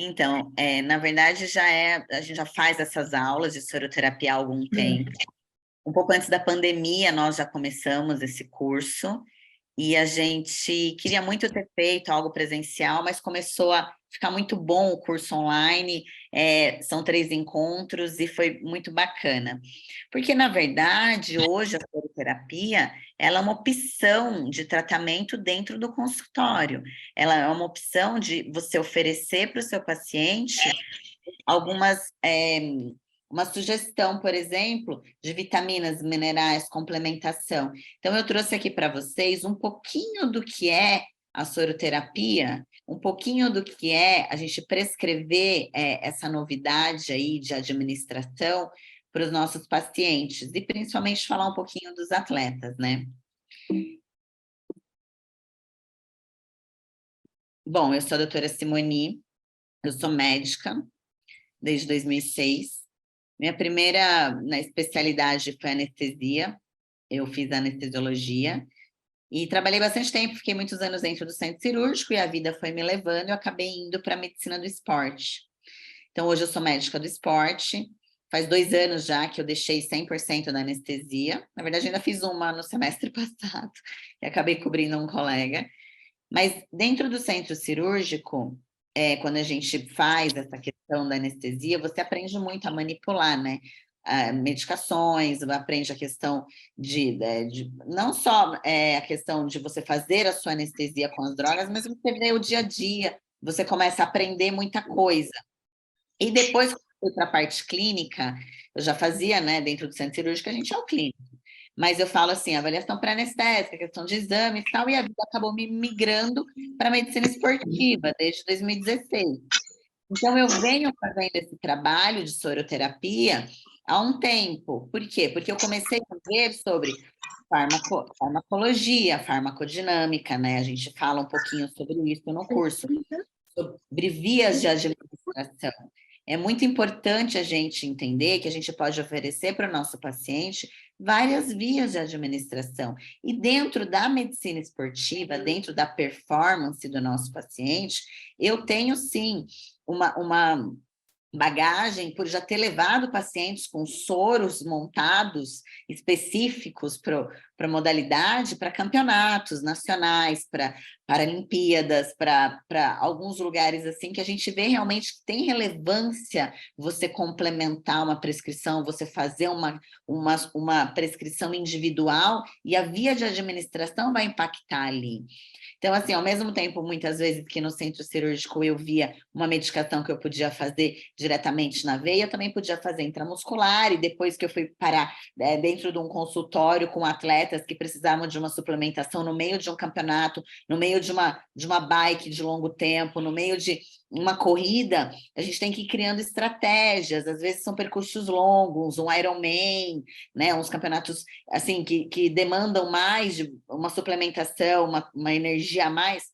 Então, na verdade, a gente já faz essas aulas de soroterapia há algum tempo. Um pouco antes da pandemia, nós já começamos esse curso e a gente queria muito ter feito algo presencial, mas começou a ficar muito bom o curso online. São 3 encontros e foi muito bacana. Porque, na verdade, hoje a soroterapia, ela é uma opção de tratamento dentro do consultório. Ela é uma opção de você oferecer para o seu paciente algumas, uma sugestão, por exemplo, de vitaminas, minerais, complementação. Então, eu trouxe aqui para vocês um pouquinho do que é a soroterapia, um pouquinho do que é a gente prescrever essa novidade aí de administração para os nossos pacientes, e principalmente falar um pouquinho dos atletas, né? Bom, eu sou a doutora Simoni, eu sou médica desde 2006. Minha primeira especialidade foi anestesia, eu fiz anestesiologia e trabalhei bastante tempo, fiquei muitos anos dentro do centro cirúrgico e a vida foi me levando e eu acabei indo para a medicina do esporte. Então, hoje eu sou médica do esporte, faz 2 anos já que eu deixei 100% da anestesia, na verdade ainda fiz uma no semestre passado e acabei cobrindo um colega, mas dentro do centro cirúrgico, quando a gente faz essa questão da anestesia, você aprende muito a manipular, né? Medicações, aprende a questão de não só a questão de você fazer a sua anestesia com as drogas, mas você vê o dia a dia, você começa a aprender muita coisa. E depois, quando eu fui para a parte clínica, eu já fazia, né, dentro do centro cirúrgico, a gente é o clínico. Mas eu falo assim, avaliação pré-anestésica, questão de exames e tal, e a vida acabou me migrando para a medicina esportiva desde 2016. Então, eu venho fazendo esse trabalho de soroterapia há um tempo. Por quê? Porque eu comecei a ver sobre farmacologia, farmacodinâmica, né? A gente fala um pouquinho sobre isso no curso, sobre vias de administração. É muito importante a gente entender que a gente pode oferecer para o nosso paciente várias vias de administração. E dentro da medicina esportiva, dentro da performance do nosso paciente, eu tenho sim uma bagagem por já ter levado pacientes com soros montados específicos para a modalidade, para campeonatos nacionais, para Paralimpíadas, para alguns lugares assim que a gente vê realmente que tem relevância você complementar uma prescrição, você fazer uma prescrição individual e a via de administração vai impactar ali. Então, assim, ao mesmo tempo, muitas vezes que no centro cirúrgico eu via uma medicação que eu podia fazer diretamente na veia, eu também podia fazer intramuscular, e depois que eu fui parar dentro de um consultório com atletas que precisavam de uma suplementação no meio de um campeonato, no meio de uma bike de longo tempo, no meio de uma corrida, a gente tem que ir criando estratégias, às vezes são percursos longos, um Ironman, né, uns campeonatos assim que demandam mais de uma suplementação, uma energia a mais.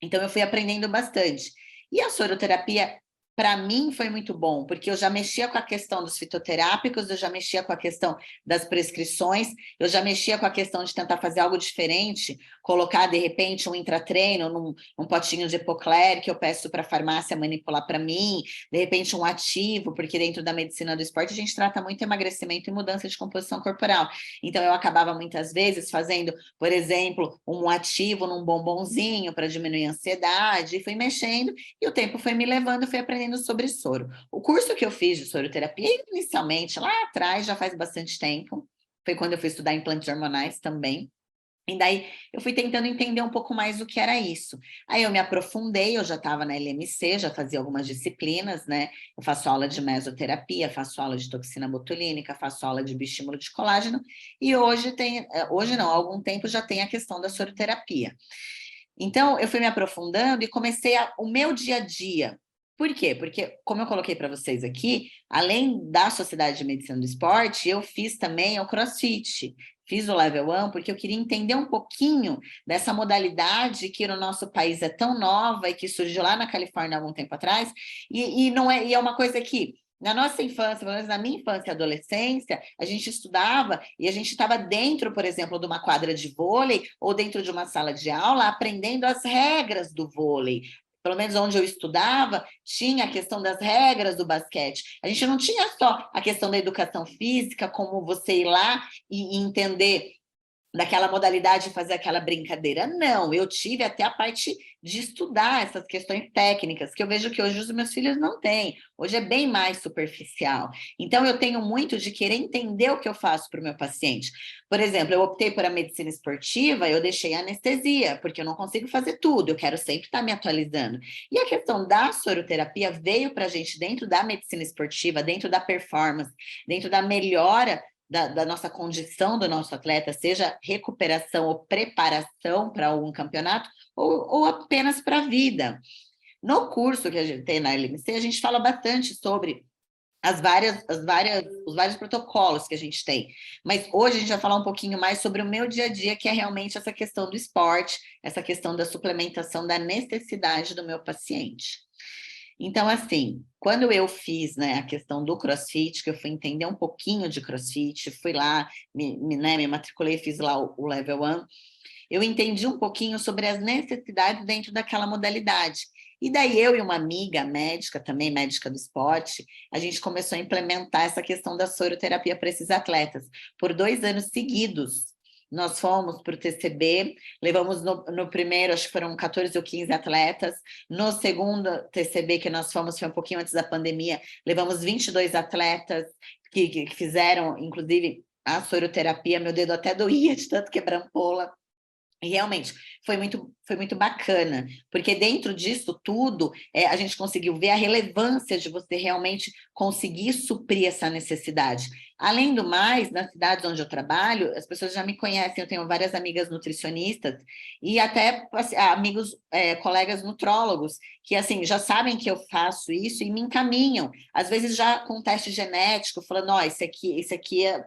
Então eu fui aprendendo bastante. E a soroterapia, para mim, foi muito bom, porque eu já mexia com a questão dos fitoterápicos, eu já mexia com a questão das prescrições, eu já mexia com a questão de tentar fazer algo diferente, colocar, de repente, um intratreino num potinho de Epocler, que eu peço para a farmácia manipular para mim, de repente um ativo, porque dentro da medicina do esporte a gente trata muito emagrecimento e mudança de composição corporal. Então eu acabava muitas vezes fazendo, por exemplo, um ativo num bombonzinho para diminuir a ansiedade, e fui mexendo, e o tempo foi me levando, fui aprendendo sobre soro. O curso que eu fiz de soroterapia, inicialmente, lá atrás, já faz bastante tempo, foi quando eu fui estudar implantes hormonais também, e daí eu fui tentando entender um pouco mais o que era isso. Aí eu me aprofundei, eu já estava na LMC, já fazia algumas disciplinas, né? Eu faço aula de mesoterapia, faço aula de toxina botulínica, faço aula de bioestímulo de colágeno, e hoje não, há algum tempo já tem a questão da soroterapia. Então, eu fui me aprofundando e comecei o meu dia a dia. Por quê? Porque, como eu coloquei para vocês aqui, além da Sociedade de Medicina do Esporte, eu fiz também o CrossFit, fiz o Level 1, porque eu queria entender um pouquinho dessa modalidade que no nosso país é tão nova e que surgiu lá na Califórnia há algum tempo atrás, e é uma coisa que na nossa infância, pelo menos na minha infância e adolescência, a gente estudava e a gente estava dentro, por exemplo, de uma quadra de vôlei ou dentro de uma sala de aula, aprendendo as regras do vôlei, pelo menos onde eu estudava, tinha a questão das regras do basquete. A gente não tinha só a questão da educação física, como você ir lá e entender daquela modalidade de fazer aquela brincadeira. Não, eu tive até a parte de estudar essas questões técnicas, que eu vejo que hoje os meus filhos não têm. Hoje é bem mais superficial. Então, eu tenho muito de querer entender o que eu faço para o meu paciente. Por exemplo, eu optei por a medicina esportiva, eu deixei a anestesia, porque eu não consigo fazer tudo, eu quero sempre estar me atualizando. E a questão da soroterapia veio para a gente dentro da medicina esportiva, dentro da performance, dentro da melhora da nossa condição do nosso atleta, seja recuperação ou preparação para algum campeonato, ou apenas para a vida. No curso que a gente tem na LMC, a gente fala bastante sobre os vários protocolos que a gente tem. Mas hoje a gente vai falar um pouquinho mais sobre o meu dia a dia, que é realmente essa questão do esporte, essa questão da suplementação da necessidade do meu paciente. Então, assim, quando eu fiz, né, a questão do CrossFit, que eu fui entender um pouquinho de CrossFit, fui lá, me matriculei, fiz lá o Level 1, eu entendi um pouquinho sobre as necessidades dentro daquela modalidade. E daí eu e uma amiga médica, também médica do esporte, a gente começou a implementar essa questão da soroterapia para esses atletas. Por 2 anos seguidos, nós fomos para o TCB, levamos no primeiro, acho que foram 14 ou 15 atletas, no segundo TCB que nós fomos, foi um pouquinho antes da pandemia, levamos 22 atletas que fizeram, inclusive, a soroterapia, meu dedo até doía de tanto quebrampola. E realmente, foi muito bacana, porque dentro disso tudo, a gente conseguiu ver a relevância de você realmente conseguir suprir essa necessidade. Além do mais, nas cidades onde eu trabalho, as pessoas já me conhecem, eu tenho várias amigas nutricionistas e até assim, amigos, colegas nutrólogos, que assim, já sabem que eu faço isso e me encaminham. Às vezes já com teste genético, falando, ó, isso aqui é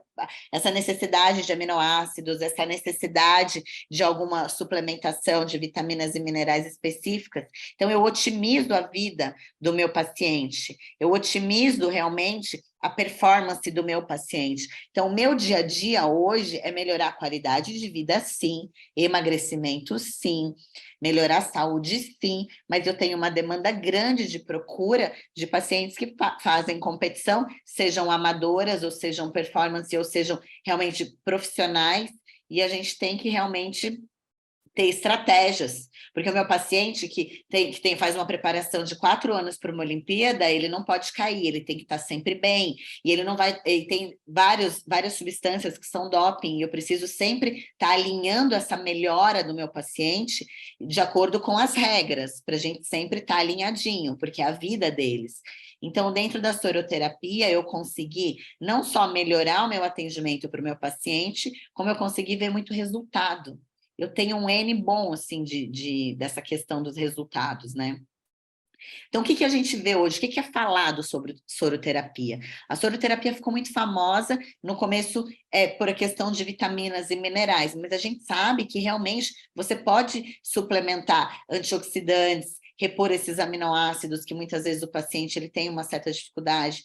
essa necessidade de aminoácidos, essa necessidade de alguma suplementação de vitaminas e minerais específicas. Então, eu otimizo a vida do meu paciente, eu otimizo realmente a performance do meu paciente. Então, o meu dia a dia hoje é melhorar a qualidade de vida, sim, emagrecimento, sim, melhorar a saúde, sim, mas eu tenho uma demanda grande de procura de pacientes que fazem competição, sejam amadoras, ou sejam performance, ou sejam realmente profissionais, e a gente tem que realmente ter estratégias, porque o meu paciente que faz uma preparação de 4 anos para uma Olimpíada, ele não pode cair, ele tem que estar sempre bem, e ele não vai, ele tem várias substâncias que são doping, e eu preciso sempre estar alinhando essa melhora do meu paciente de acordo com as regras, para a gente sempre estar alinhadinho, porque é a vida deles. Então, dentro da soroterapia, eu consegui não só melhorar o meu atendimento para o meu paciente, como eu consegui ver muito resultado. Eu tenho um N bom, assim, dessa questão dos resultados, né? Então, o que a gente vê hoje? O que é falado sobre soroterapia? A soroterapia ficou muito famosa no começo por a questão de vitaminas e minerais, mas a gente sabe que realmente você pode suplementar antioxidantes, repor esses aminoácidos que muitas vezes o paciente ele tem uma certa dificuldade.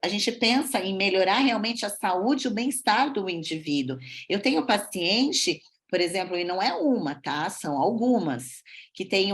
A gente pensa em melhorar realmente a saúde e o bem-estar do indivíduo. Eu tenho paciente, por exemplo, e não é uma, tá? São algumas, que tem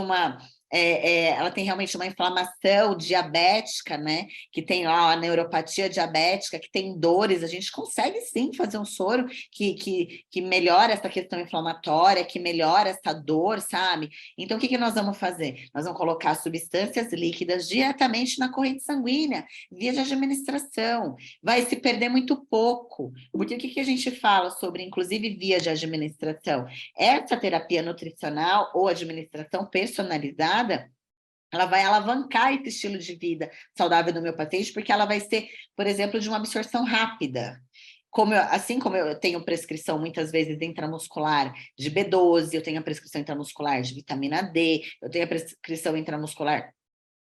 ela tem realmente uma inflamação diabética, né? Que tem lá a neuropatia diabética, que tem dores. A gente consegue sim fazer um soro que melhora essa questão inflamatória, que melhora essa dor, sabe? Então, o que nós vamos fazer? Nós vamos colocar substâncias líquidas diretamente na corrente sanguínea, via de administração. Vai se perder muito pouco. Porque o que a gente fala sobre, inclusive, via de administração? Essa terapia nutricional ou administração personalizada, ela vai alavancar esse estilo de vida saudável do meu paciente, porque ela vai ser, por exemplo, de uma absorção rápida. Assim como eu tenho prescrição muitas vezes intramuscular de B12, eu tenho a prescrição intramuscular de vitamina D, eu tenho a prescrição intramuscular,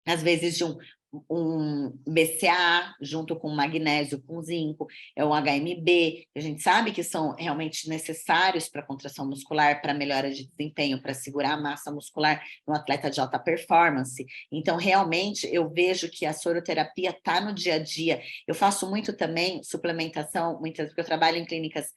às vezes, de um BCAA junto com magnésio, com zinco, é um HMB, a gente sabe que são realmente necessários para a contração muscular, para melhora de desempenho, para segurar a massa muscular no atleta de alta performance. Então, realmente, eu vejo que a soroterapia está no dia a dia. Eu faço muito também suplementação, muitas, porque eu trabalho em clínicas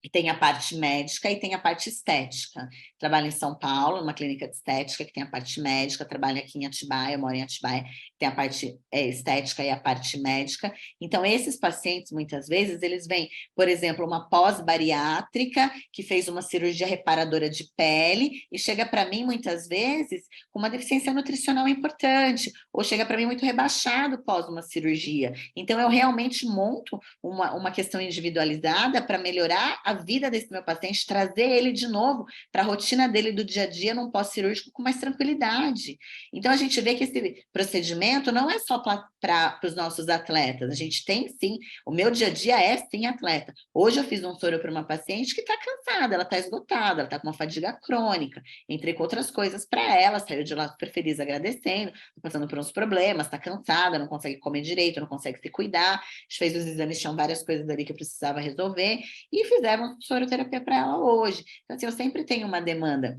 E tem a parte médica e tem a parte estética. Trabalho em São Paulo, numa clínica de estética, que tem a parte médica, trabalho aqui em Atibaia, eu moro em Atibaia, tem a parte estética e a parte médica. Então, esses pacientes, muitas vezes, eles vêm, por exemplo, uma pós-bariátrica, que fez uma cirurgia reparadora de pele, e chega para mim, muitas vezes, com uma deficiência nutricional importante, ou chega para mim muito rebaixado pós uma cirurgia. Então, eu realmente monto uma questão individualizada para melhorar a vida desse meu paciente, trazer ele de novo para a rotina dele do dia a dia num pós-cirúrgico com mais tranquilidade. Então, a gente vê que esse procedimento não é só para os nossos atletas, a gente tem sim, o meu dia a dia é sim atleta. Hoje eu fiz um soro para uma paciente que está cansada, ela está esgotada, ela está com uma fadiga crônica, entrei com outras coisas para ela, saiu de lá super feliz agradecendo, passando por uns problemas, está cansada, não consegue comer direito, não consegue se cuidar, a gente fez os exames, tinham várias coisas ali que eu precisava resolver, e fizemos soroterapia para ela hoje. Então, assim, eu sempre tenho uma demanda.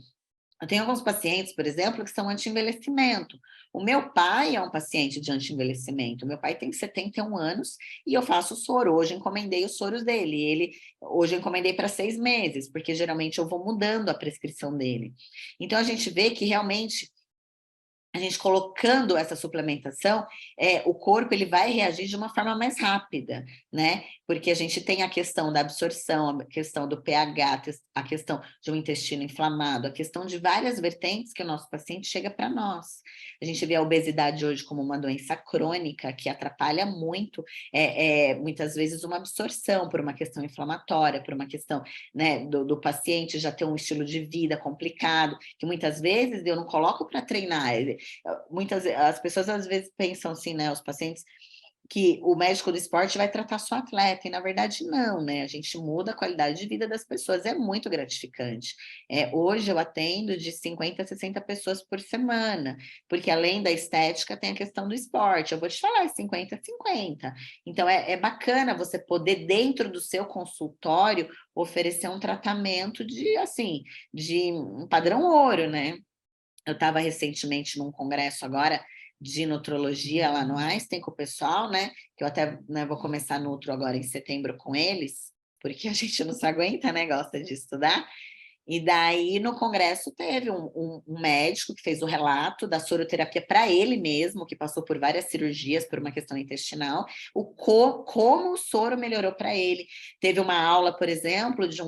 Eu tenho alguns pacientes, por exemplo, que são anti-envelhecimento. O meu pai é um paciente de anti-envelhecimento. O meu pai tem 71 anos e eu faço soro. Hoje encomendei os soros dele. Hoje eu encomendei para 6 meses, porque geralmente eu vou mudando a prescrição dele. Então, a gente vê que realmente a gente colocando essa suplementação, o corpo ele vai reagir de uma forma mais rápida, né? Porque a gente tem a questão da absorção, a questão do pH, a questão de um intestino inflamado, a questão de várias vertentes que o nosso paciente chega para nós. A gente vê a obesidade hoje como uma doença crônica que atrapalha muito, muitas vezes, uma absorção por uma questão inflamatória, por uma questão, né, do paciente já ter um estilo de vida complicado, que muitas vezes eu não coloco para treinar. As pessoas às vezes pensam assim, né, os pacientes, que o médico do esporte vai tratar só atleta, e na verdade não, né? A gente muda a qualidade de vida das pessoas, é muito gratificante. Hoje eu atendo de 50 a 60 pessoas por semana, porque além da estética tem a questão do esporte, eu vou te falar, é 50 a 50. Então é bacana você poder, dentro do seu consultório, oferecer um tratamento assim, de um padrão ouro, né? Eu estava recentemente num congresso agora de nutrologia lá no Einstein com o pessoal, né? Que eu até, né, vou começar nutro agora em setembro com eles, porque a gente não se aguenta, né? Gosta de estudar. E daí, no congresso, teve um médico que fez o relato da soroterapia para ele mesmo, que passou por várias cirurgias por uma questão intestinal, como o soro melhorou para ele. Teve uma aula, por exemplo, de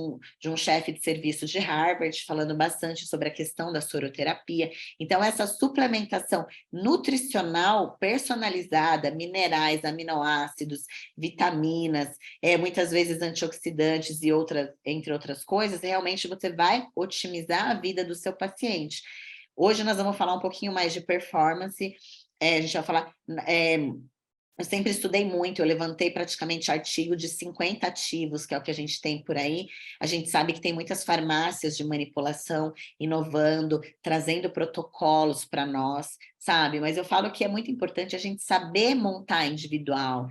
um chefe de serviço de Harvard, falando bastante sobre a questão da soroterapia. Então, essa suplementação nutricional personalizada, minerais, aminoácidos, vitaminas, muitas vezes antioxidantes e entre outras coisas, realmente você vai otimizar a vida do seu paciente. Hoje nós vamos falar um pouquinho mais de performance, a gente vai falar... eu sempre estudei muito, eu levantei praticamente artigo de 50 ativos, que é o que a gente tem por aí. A gente sabe que tem muitas farmácias de manipulação inovando, trazendo protocolos para nós, sabe? Mas eu falo que é muito importante a gente saber montar individual.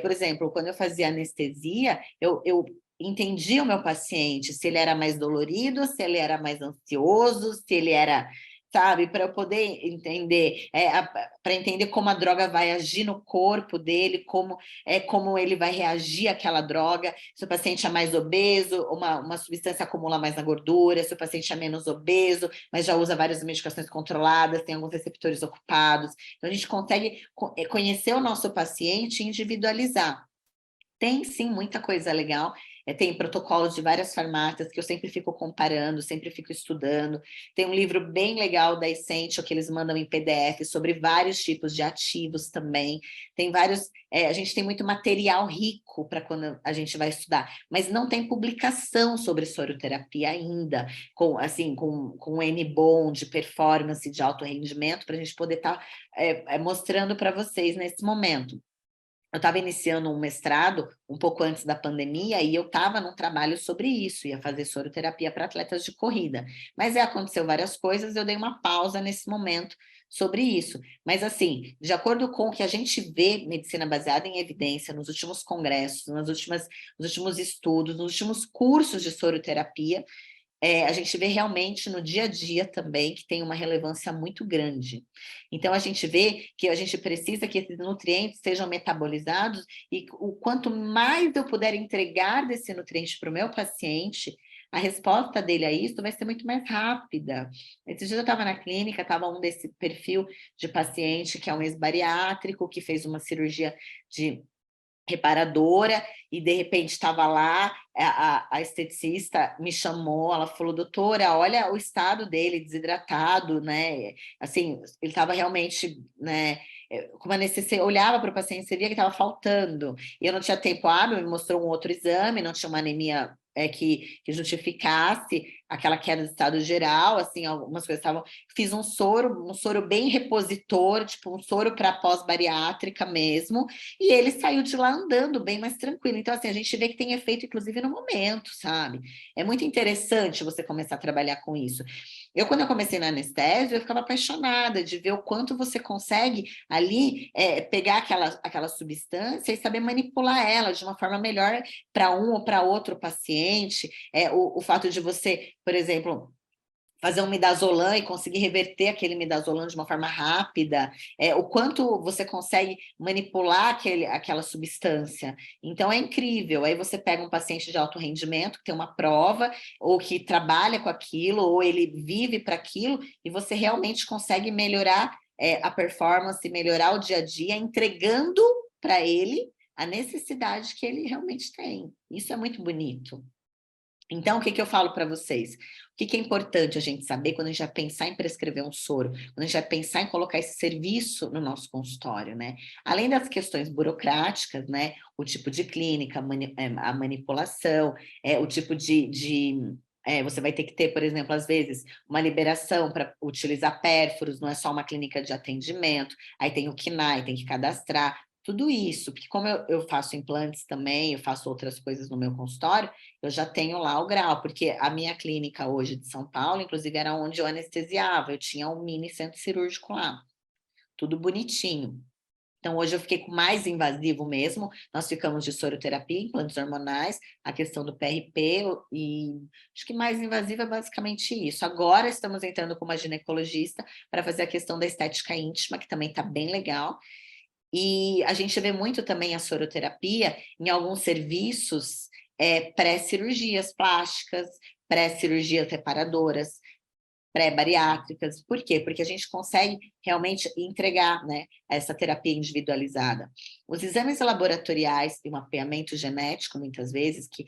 Por exemplo, quando eu fazia anestesia, eu entendia o meu paciente, se ele era mais dolorido, se ele era mais ansioso, se ele era, sabe, para eu poder entender, para entender como a droga vai agir no corpo dele, como ele vai reagir àquela droga, se o paciente é mais obeso, uma substância acumula mais na gordura, se o paciente é menos obeso, mas já usa várias medicações controladas, tem alguns receptores ocupados. Então, a gente consegue conhecer o nosso paciente e individualizar. Tem sim muita coisa legal, tem protocolos de várias farmácias que eu sempre fico comparando, sempre fico estudando. Tem um livro bem legal da Essential que eles mandam em PDF sobre vários tipos de ativos também. Tem vários, a gente tem muito material rico para quando a gente vai estudar, mas não tem publicação sobre soroterapia ainda, com um N-bom de performance, de alto rendimento, para a gente poder estar mostrando para vocês nesse momento. Eu estava iniciando um mestrado um pouco antes da pandemia e eu estava num trabalho sobre isso, ia fazer soroterapia para atletas de corrida. Mas aconteceu várias coisas, eu dei uma pausa nesse momento sobre isso. Mas assim, de acordo com o que a gente vê medicina baseada em evidência nos últimos congressos, nos últimos estudos, nos últimos cursos de soroterapia, a gente vê realmente no dia a dia também que tem uma relevância muito grande. Então, a gente vê que a gente precisa que esses nutrientes sejam metabolizados e o quanto mais eu puder entregar desse nutriente para o meu paciente, a resposta dele a isso vai ser muito mais rápida. Esse dia eu estava na clínica, estava um desse perfil de paciente que é um ex-bariátrico, que fez uma cirurgia de reparadora, e de repente estava lá, a esteticista me chamou, ela falou, doutora, olha o estado dele, desidratado, né, assim, ele estava realmente, né, com uma necessidade, olhava para o paciente, você via que estava faltando, e eu não tinha tempo hábil, me mostrou um outro exame, não tinha uma anemia que justificasse aquela queda de estado geral, assim, algumas coisas estavam... Fiz um soro bem repositor, tipo um soro para pós-bariátrica mesmo, e ele saiu de lá andando bem mais tranquilo. Então, assim, a gente vê que tem efeito, inclusive, no momento, sabe? É muito interessante você começar a trabalhar com isso. Quando eu comecei na anestésio, eu ficava apaixonada de ver o quanto você consegue ali pegar aquela substância e saber manipular ela de uma forma melhor para um ou para outro paciente. O fato de você, por exemplo, fazer um midazolam e conseguir reverter aquele midazolam de uma forma rápida, o quanto você consegue manipular aquela substância. Então, é incrível. Aí você pega um paciente de alto rendimento, que tem uma prova, ou que trabalha com aquilo, ou ele vive para aquilo, e você realmente consegue melhorar a performance, melhorar o dia a dia, entregando para ele a necessidade que ele realmente tem. Isso é muito bonito. Então, o que eu falo para vocês? O que é importante a gente saber quando a gente vai pensar em prescrever um soro, quando a gente vai pensar em colocar esse serviço no nosso consultório, né? Além das questões burocráticas, né? O tipo de clínica, a manipulação, o tipo você vai ter que ter, por exemplo, às vezes, uma liberação para utilizar pérfuros, não é só uma clínica de atendimento, aí tem o KNAI, tem que cadastrar, tudo isso, porque como eu faço implantes também, eu faço outras coisas no meu consultório, eu já tenho lá o grau, porque a minha clínica hoje de São Paulo, inclusive, era onde eu anestesiava, eu tinha um mini centro cirúrgico lá, tudo bonitinho. Então, hoje eu fiquei com mais invasivo mesmo, nós ficamos de soroterapia, implantes hormonais, a questão do PRP, e acho que mais invasivo é basicamente isso. Agora estamos entrando com uma ginecologista para fazer a questão da estética íntima, que também está bem legal, e a gente vê muito também a soroterapia em alguns serviços pré-cirurgias plásticas, pré-cirurgias reparadoras, pré-bariátricas. Por quê? Porque a gente consegue realmente entregar, né, essa terapia individualizada. Os exames laboratoriais e o mapeamento genético, muitas vezes, que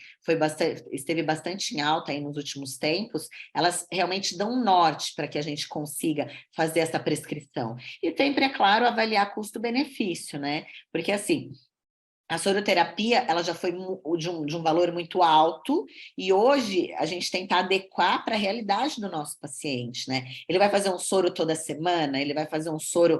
esteve bastante em alta aí nos últimos tempos, elas realmente dão um norte para que a gente consiga fazer essa prescrição. E sempre, é claro, avaliar custo-benefício, né? Porque, assim, a soroterapia, ela já foi de um valor muito alto, e hoje a gente tenta adequar para a realidade do nosso paciente, né? Ele vai fazer um soro toda semana, ele vai fazer um soro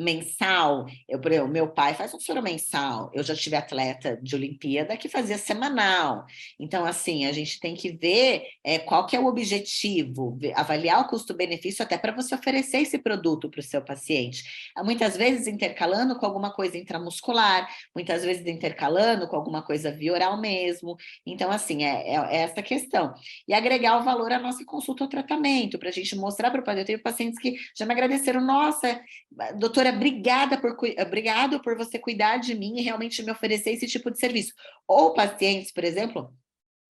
mensal. Por exemplo, meu pai faz um soro mensal, eu já tive atleta de Olimpíada que fazia semanal. Então, assim, a gente tem que ver qual que é o objetivo, avaliar o custo-benefício até para você oferecer esse produto para o seu paciente. Muitas vezes intercalando com alguma coisa intramuscular, muitas vezes intercalando com alguma coisa via oral mesmo. Então, assim, é essa questão. E agregar o valor à nossa consulta ou tratamento, para a gente mostrar para o paciente. Eu tenho pacientes que já me agradeceram, nossa, doutora, obrigado por você cuidar de mim e realmente me oferecer esse tipo de serviço. Ou pacientes, por exemplo,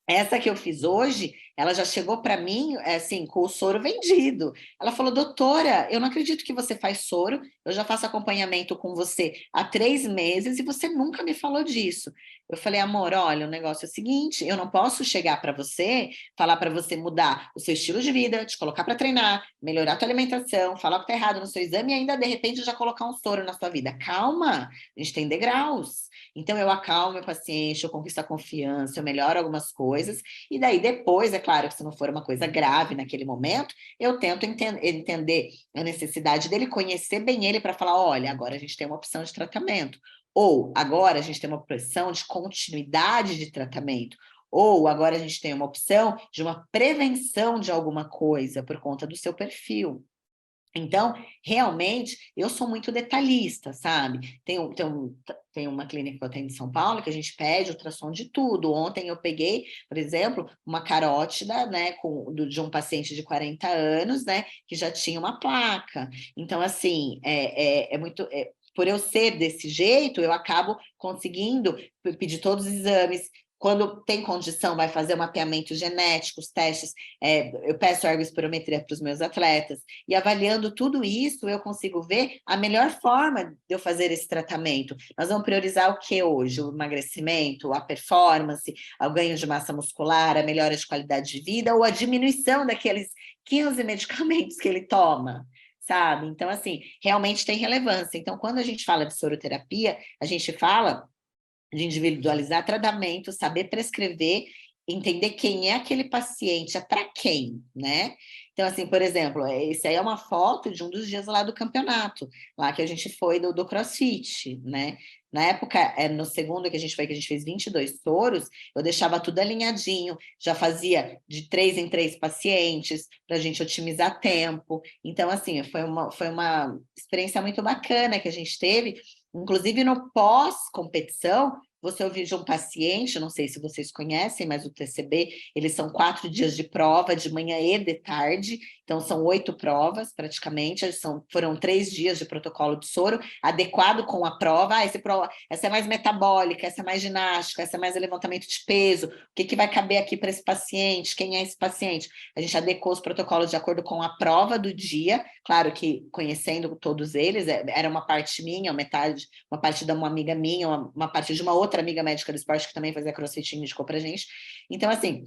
essa que eu fiz hoje, ela já chegou para mim, assim, com o soro vendido. Ela falou, doutora, eu não acredito que você faz soro, eu já faço acompanhamento com você há 3 meses e você nunca me falou disso. Eu falei, amor, olha, o negócio é o seguinte, eu não posso chegar para você, falar para você mudar o seu estilo de vida, te colocar para treinar, melhorar a tua alimentação, falar o que está errado no seu exame e ainda, de repente, já colocar um soro na sua vida. Calma, a gente tem degraus. Então, eu acalmo meu paciente, eu conquisto a confiança, eu melhoro algumas coisas, e daí depois, é claro que se não for uma coisa grave naquele momento, eu tento entender a necessidade dele, conhecer bem ele para falar, olha, agora a gente tem uma opção de tratamento, ou agora a gente tem uma opção de continuidade de tratamento, ou agora a gente tem uma opção de uma prevenção de alguma coisa por conta do seu perfil. Então, realmente, eu sou muito detalhista, sabe? Tem uma clínica que eu tenho em São Paulo que a gente pede ultrassom de tudo. Ontem eu peguei, por exemplo, uma carótida, né, de um paciente de 40 anos, né, que já tinha uma placa. Então, assim, por eu ser desse jeito, eu acabo conseguindo pedir todos os exames. Quando tem condição, vai fazer o mapeamento genético, os testes. Eu peço ergospirometria para os meus atletas. E avaliando tudo isso, eu consigo ver a melhor forma de eu fazer esse tratamento. Nós vamos priorizar o que hoje? O emagrecimento, a performance, o ganho de massa muscular, a melhora de qualidade de vida ou a diminuição daqueles 15 medicamentos que ele toma? Sabe? Então, assim, realmente tem relevância. Então, quando a gente fala de soroterapia, a gente fala de individualizar tratamento, saber prescrever, entender quem é aquele paciente, é para quem, né? Então, assim, por exemplo, esse aí é uma foto de um dos dias lá do campeonato, lá que a gente foi do CrossFit, né? Na época, no segundo que a gente foi, que a gente fez 22 toros, eu deixava tudo alinhadinho, já fazia de 3 em 3 pacientes, para a gente otimizar tempo. Então, assim, foi uma experiência muito bacana que a gente teve. Inclusive, no pós-competição, você ouviu de um paciente, não sei se vocês conhecem, mas o TCB, eles são 4 dias de prova, de manhã e de tarde, então são 8 provas, praticamente, foram 3 dias de protocolo de soro, adequado com a prova. Essa é mais metabólica, essa é mais ginástica, essa é mais levantamento de peso, o que vai caber aqui para esse paciente, quem é esse paciente? A gente adequou os protocolos de acordo com a prova do dia, claro que conhecendo todos eles, era uma parte minha, uma parte de uma amiga minha, uma parte de uma outra amiga médica do esporte que também fazia crossfit e indicou pra gente. Então, assim,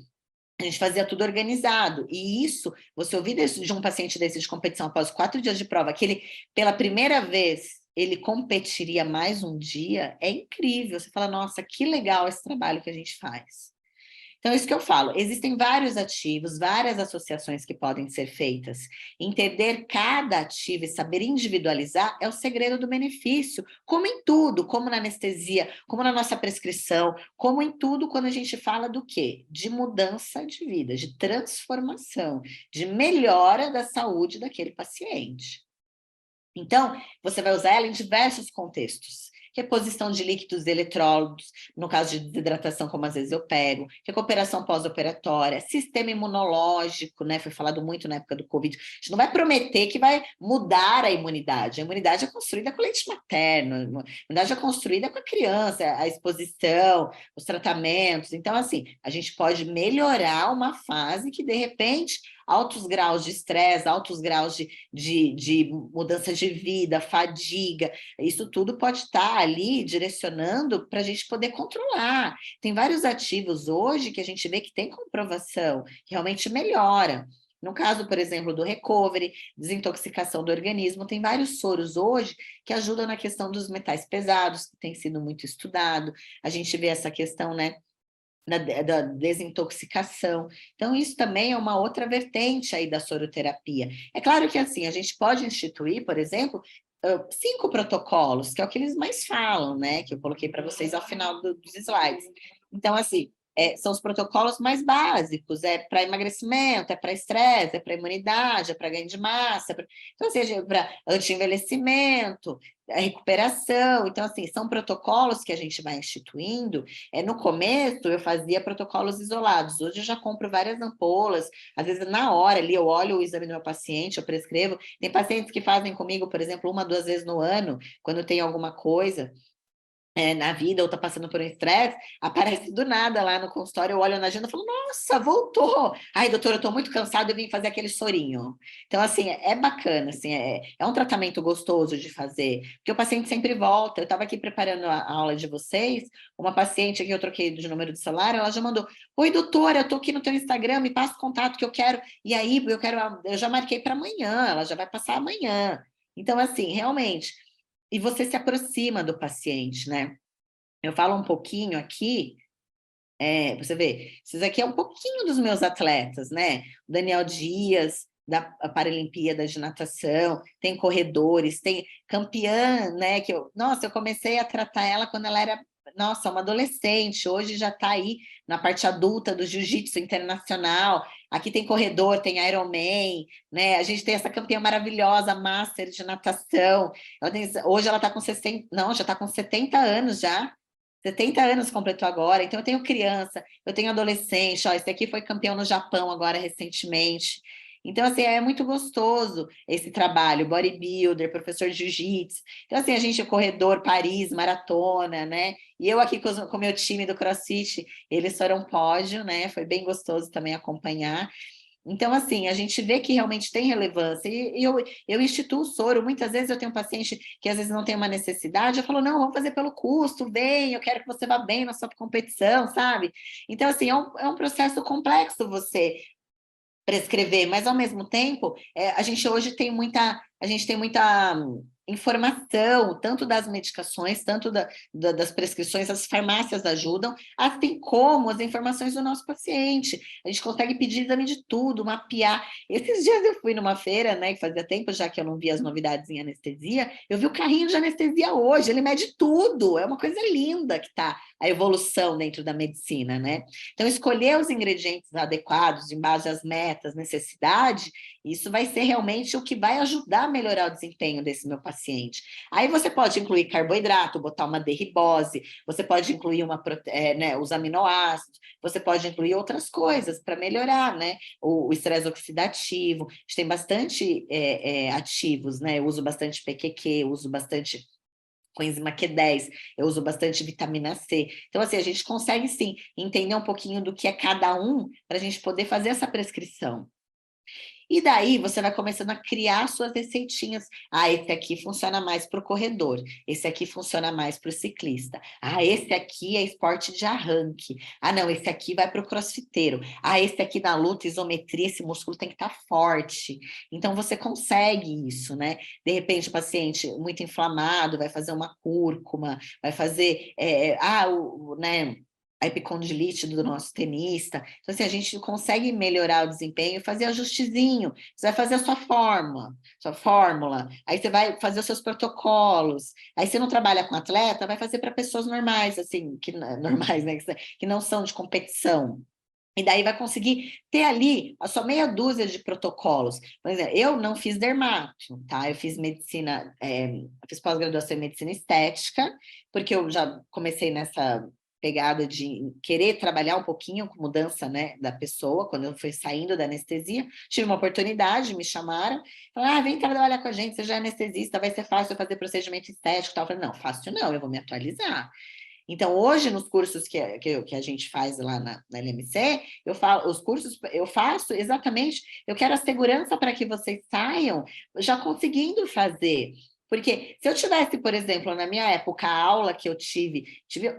a gente fazia tudo organizado. E isso, você ouvir de um paciente desse de competição após 4 dias de prova, que ele, pela primeira vez, ele competiria mais um dia, é incrível. Você fala, nossa, que legal esse trabalho que a gente faz. Então, é isso que eu falo. Existem vários ativos, várias associações que podem ser feitas. Entender cada ativo e saber individualizar é o segredo do benefício, como em tudo, como na anestesia, como na nossa prescrição, como em tudo quando a gente fala do quê? De mudança de vida, de transformação, de melhora da saúde daquele paciente. Então, você vai usar ela em diversos contextos. Reposição de líquidos e eletrólitos, no caso de desidratação, como às vezes eu pego, recuperação pós-operatória, sistema imunológico, né? Foi falado muito na época do Covid. A gente não vai prometer que vai mudar a imunidade. A imunidade é construída com leite materno, a imunidade é construída com a criança, a exposição, os tratamentos. Então, assim, a gente pode melhorar uma fase que, de repente, altos graus de estresse, altos graus de mudança de vida, fadiga, isso tudo pode estar ali direcionando para a gente poder controlar. Tem vários ativos hoje que a gente vê que tem comprovação, que realmente melhora. No caso, por exemplo, do recovery, desintoxicação do organismo, tem vários soros hoje que ajudam na questão dos metais pesados, que tem sido muito estudado. A gente vê essa questão, né, da desintoxicação. Então, isso também é uma outra vertente aí da soroterapia. É claro que, assim, a gente pode instituir, por exemplo, 5 protocolos, que é o que eles mais falam, né? Que eu coloquei para vocês ao final dos slides. Então, assim, são os protocolos mais básicos, é para emagrecimento, é para estresse, é para imunidade, é para ganho de massa, então, ou seja, para anti-envelhecimento, a recuperação. Então, assim, são protocolos que a gente vai instituindo. No começo, eu fazia protocolos isolados. Hoje, eu já compro várias ampolas. Às vezes, na hora ali, eu olho o exame do meu paciente, eu prescrevo. Tem pacientes que fazem comigo, por exemplo, 1, 2 vezes no ano, quando tem alguma coisa na vida ou tá passando por um estresse, aparece do nada lá no consultório, eu olho na agenda e falo, nossa, voltou! Ai, doutora, eu tô muito cansada, eu vim fazer aquele sorinho. Então, assim, é bacana, assim, é um tratamento gostoso de fazer, porque o paciente sempre volta. Eu estava aqui preparando a aula de vocês, uma paciente que eu troquei de número de celular, ela já mandou, oi, doutora, eu tô aqui no teu Instagram, me passa o contato que eu quero, e aí eu já marquei para amanhã, ela já vai passar amanhã. Então, assim, realmente, e você se aproxima do paciente, né? Eu falo um pouquinho aqui, você vê, esses aqui é um pouquinho dos meus atletas, né? O Daniel Dias, da Paralimpíada de Natação, tem corredores, tem campeã, né? Nossa, eu comecei a tratar ela quando ela era, nossa, uma adolescente, hoje já está aí na parte adulta do jiu-jitsu internacional. Aqui tem corredor, tem Ironman, né? A gente tem essa campeã maravilhosa, Master de natação. Hoje ela está com 60, não, já está com 70 anos já. 70 anos completou agora, então eu tenho criança, eu tenho adolescente, ó, esse aqui foi campeão no Japão agora recentemente. Então, assim, é muito gostoso esse trabalho, bodybuilder, professor de jiu-jitsu. Então, assim, a gente é corredor, Paris, maratona, né? E eu aqui com o meu time do CrossFit, eles foram pódio, né? Foi bem gostoso também acompanhar. Então, assim, a gente vê que realmente tem relevância. E eu instituo o soro. Muitas vezes eu tenho um paciente que às vezes não tem uma necessidade, eu falo, não, vamos fazer pelo custo, vem, eu quero que você vá bem na sua competição, sabe? Então, assim, é um processo complexo você prescrever, mas ao mesmo tempo, a gente hoje tem muita informação, tanto das medicações, tanto das prescrições, as farmácias ajudam, assim como as informações do nosso paciente. A gente consegue pedir exame de tudo, mapear. Esses dias eu fui numa feira, né, que fazia tempo já que eu não via as novidades em anestesia, eu vi o carrinho de anestesia hoje, ele mede tudo, é uma coisa linda que está a evolução dentro da medicina, né? Então, escolher os ingredientes adequados, em base às metas, necessidade, isso vai ser realmente o que vai ajudar a melhorar o desempenho desse meu paciente. Aí você pode incluir carboidrato, botar uma derribose, você pode incluir né, os aminoácidos, você pode incluir outras coisas para melhorar, né? O estresse oxidativo, a gente tem bastante ativos, né? Eu uso bastante PQQ, eu uso bastante coenzima Q10, eu uso bastante vitamina C. Então, assim, a gente consegue, sim, entender um pouquinho do que é cada um para a gente poder fazer essa prescrição. E daí você vai começando a criar suas receitinhas. Ah, esse aqui funciona mais para o corredor, esse aqui funciona mais para o ciclista. Ah, esse aqui é esporte de arranque. Ah, não, esse aqui vai para o crossfiteiro. Ah, esse aqui na luta, isometria, esse músculo tem que estar forte. Então você consegue isso, né? De repente, o paciente muito inflamado vai fazer uma cúrcuma, vai fazer né? A epicondilite do nosso tenista. Então, assim, a gente consegue melhorar o desempenho e fazer ajustezinho. Você vai fazer a sua fórmula, aí você vai fazer os seus protocolos. Aí você não trabalha com atleta, vai fazer para pessoas normais, assim, normais, né? Que não são de competição. E daí vai conseguir ter ali a sua meia dúzia de protocolos. Por exemplo, eu não fiz dermato, tá? Eu fiz medicina, fiz pós-graduação em medicina estética, porque eu já comecei nessa pegada de querer trabalhar um pouquinho com mudança, né, da pessoa, quando eu fui saindo da anestesia, tive uma oportunidade, me chamaram, falaram, vem trabalhar com a gente, você já é anestesista, vai ser fácil fazer procedimento estético e tal. Eu falei, não, fácil não, eu vou me atualizar. Então, hoje, nos cursos que a gente faz lá na LMC, os cursos eu faço exatamente, eu quero a segurança para que vocês saiam já conseguindo fazer. Porque se eu tivesse, por exemplo, na minha época, a aula que eu tive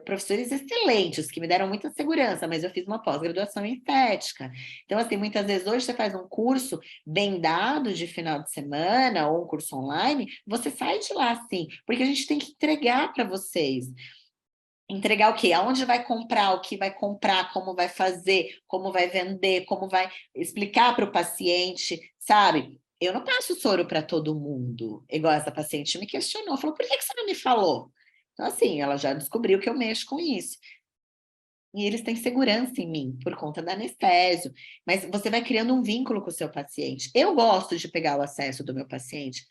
professores excelentes que me deram muita segurança, mas eu fiz uma pós-graduação em estética. Então, assim, muitas vezes hoje você faz um curso bem dado de final de semana ou um curso online, você sai de lá, sim, porque a gente tem que entregar para vocês. Entregar o quê? Aonde vai comprar, o que vai comprar, como vai fazer, como vai vender, como vai explicar para o paciente, sabe? Eu não passo soro para todo mundo, igual essa paciente me questionou, falou, por que você não me falou? Então, assim, ela já descobriu que eu mexo com isso. E eles têm segurança em mim, por conta da anestésio. Mas você vai criando um vínculo com o seu paciente. Eu gosto de pegar o acesso do meu paciente.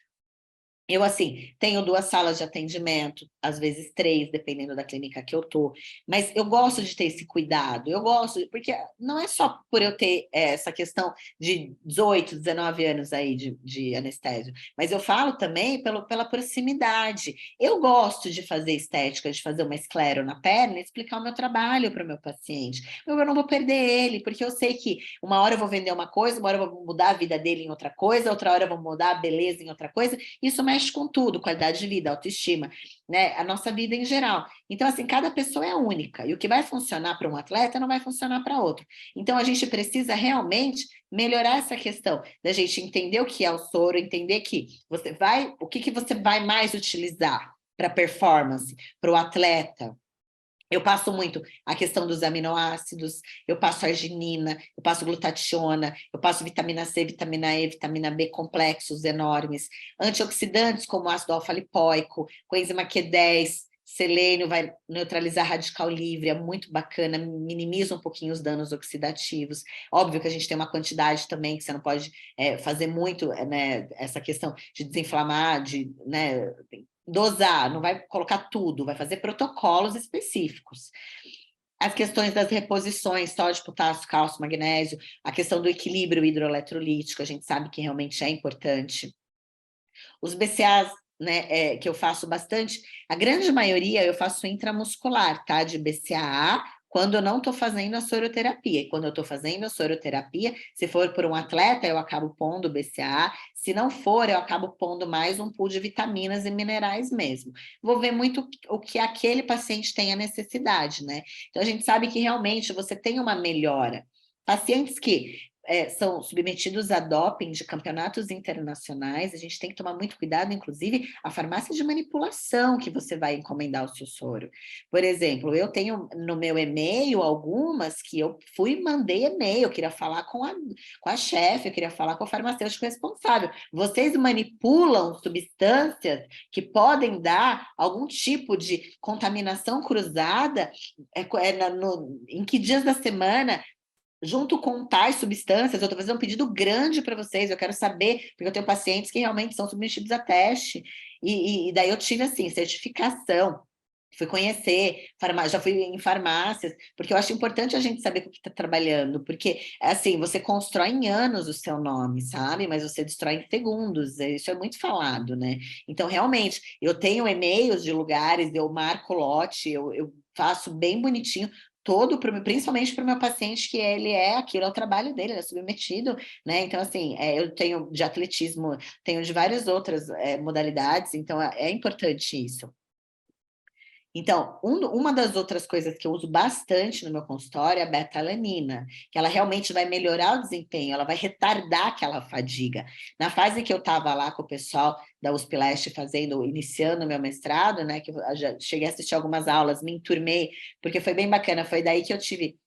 Eu, assim, tenho 2 salas de atendimento, às vezes 3, dependendo da clínica que eu tô, mas eu gosto de ter esse cuidado, eu gosto, porque não é só por eu ter essa questão de 18, 19 anos aí de anestésio, mas eu falo também pela proximidade. Eu gosto de fazer estética, de fazer uma esclero na perna e explicar o meu trabalho para o meu paciente. Eu não vou perder ele, porque eu sei que uma hora eu vou vender uma coisa, uma hora eu vou mudar a vida dele em outra coisa, outra hora eu vou mudar a beleza em outra coisa. Isso mexe com tudo, qualidade de vida, autoestima, né? A nossa vida em geral. Então, assim, cada pessoa é única. E o que vai funcionar para um atleta não vai funcionar para outro. Então, a gente precisa realmente melhorar essa questão da gente entender o que é o soro, entender que o que você vai mais utilizar para performance, para o atleta. Eu passo muito a questão dos aminoácidos, eu passo arginina, eu passo glutationa, eu passo vitamina C, vitamina E, vitamina B complexos enormes, antioxidantes como ácido alfa-lipoico, coenzima Q10, Selênio vai neutralizar radical livre, é muito bacana, minimiza um pouquinho os danos oxidativos. Óbvio que a gente tem uma quantidade também, que você não pode fazer muito, né, essa questão de desinflamar, de, né, dosar, não vai colocar tudo, vai fazer protocolos específicos. As questões das reposições, sódio, potássio, cálcio, magnésio, a questão do equilíbrio hidroeletrolítico, a gente sabe que realmente é importante. Os BCAAs, né, que eu faço bastante, a grande maioria eu faço intramuscular, tá? De BCAA, quando eu não estou fazendo a soroterapia. E quando eu estou fazendo a soroterapia, se for por um atleta, eu acabo pondo BCAA. Se não for, eu acabo pondo mais um pool de vitaminas e minerais mesmo. Vou ver muito o que aquele paciente tem a necessidade, né? Então, a gente sabe que realmente você tem uma melhora. Pacientes que são submetidos a doping de campeonatos internacionais, a gente tem que tomar muito cuidado, inclusive, a farmácia de manipulação que você vai encomendar o seu soro. Por exemplo, eu tenho no meu e-mail algumas que eu fui e mandei e-mail, eu queria falar com a chefe, eu queria falar com o farmacêutico responsável. Vocês manipulam substâncias que podem dar algum tipo de contaminação cruzada em que dias da semana junto com tais substâncias, eu estou fazendo um pedido grande para vocês, eu quero saber, porque eu tenho pacientes que realmente são submetidos a teste, e daí eu tive, assim, certificação, fui conhecer, já fui em farmácias, porque eu acho importante a gente saber com o que está trabalhando, porque, assim, você constrói em anos o seu nome, sabe? Mas você destrói em segundos, isso é muito falado, né? Então, realmente, eu tenho e-mails de lugares, eu marco lote, eu faço bem bonitinho, principalmente para o meu paciente, que ele aquilo é o trabalho dele, ele é submetido, né? Então, assim, eu tenho de atletismo, tenho de várias outras modalidades, então é importante isso. Então, uma das outras coisas que eu uso bastante no meu consultório é a beta-alanina, que ela realmente vai melhorar o desempenho, ela vai retardar aquela fadiga. Na fase que eu estava lá com o pessoal da USP Leste iniciando o meu mestrado, né, que eu já cheguei a assistir algumas aulas, me enturmei, porque foi bem bacana, foi daí que eu tive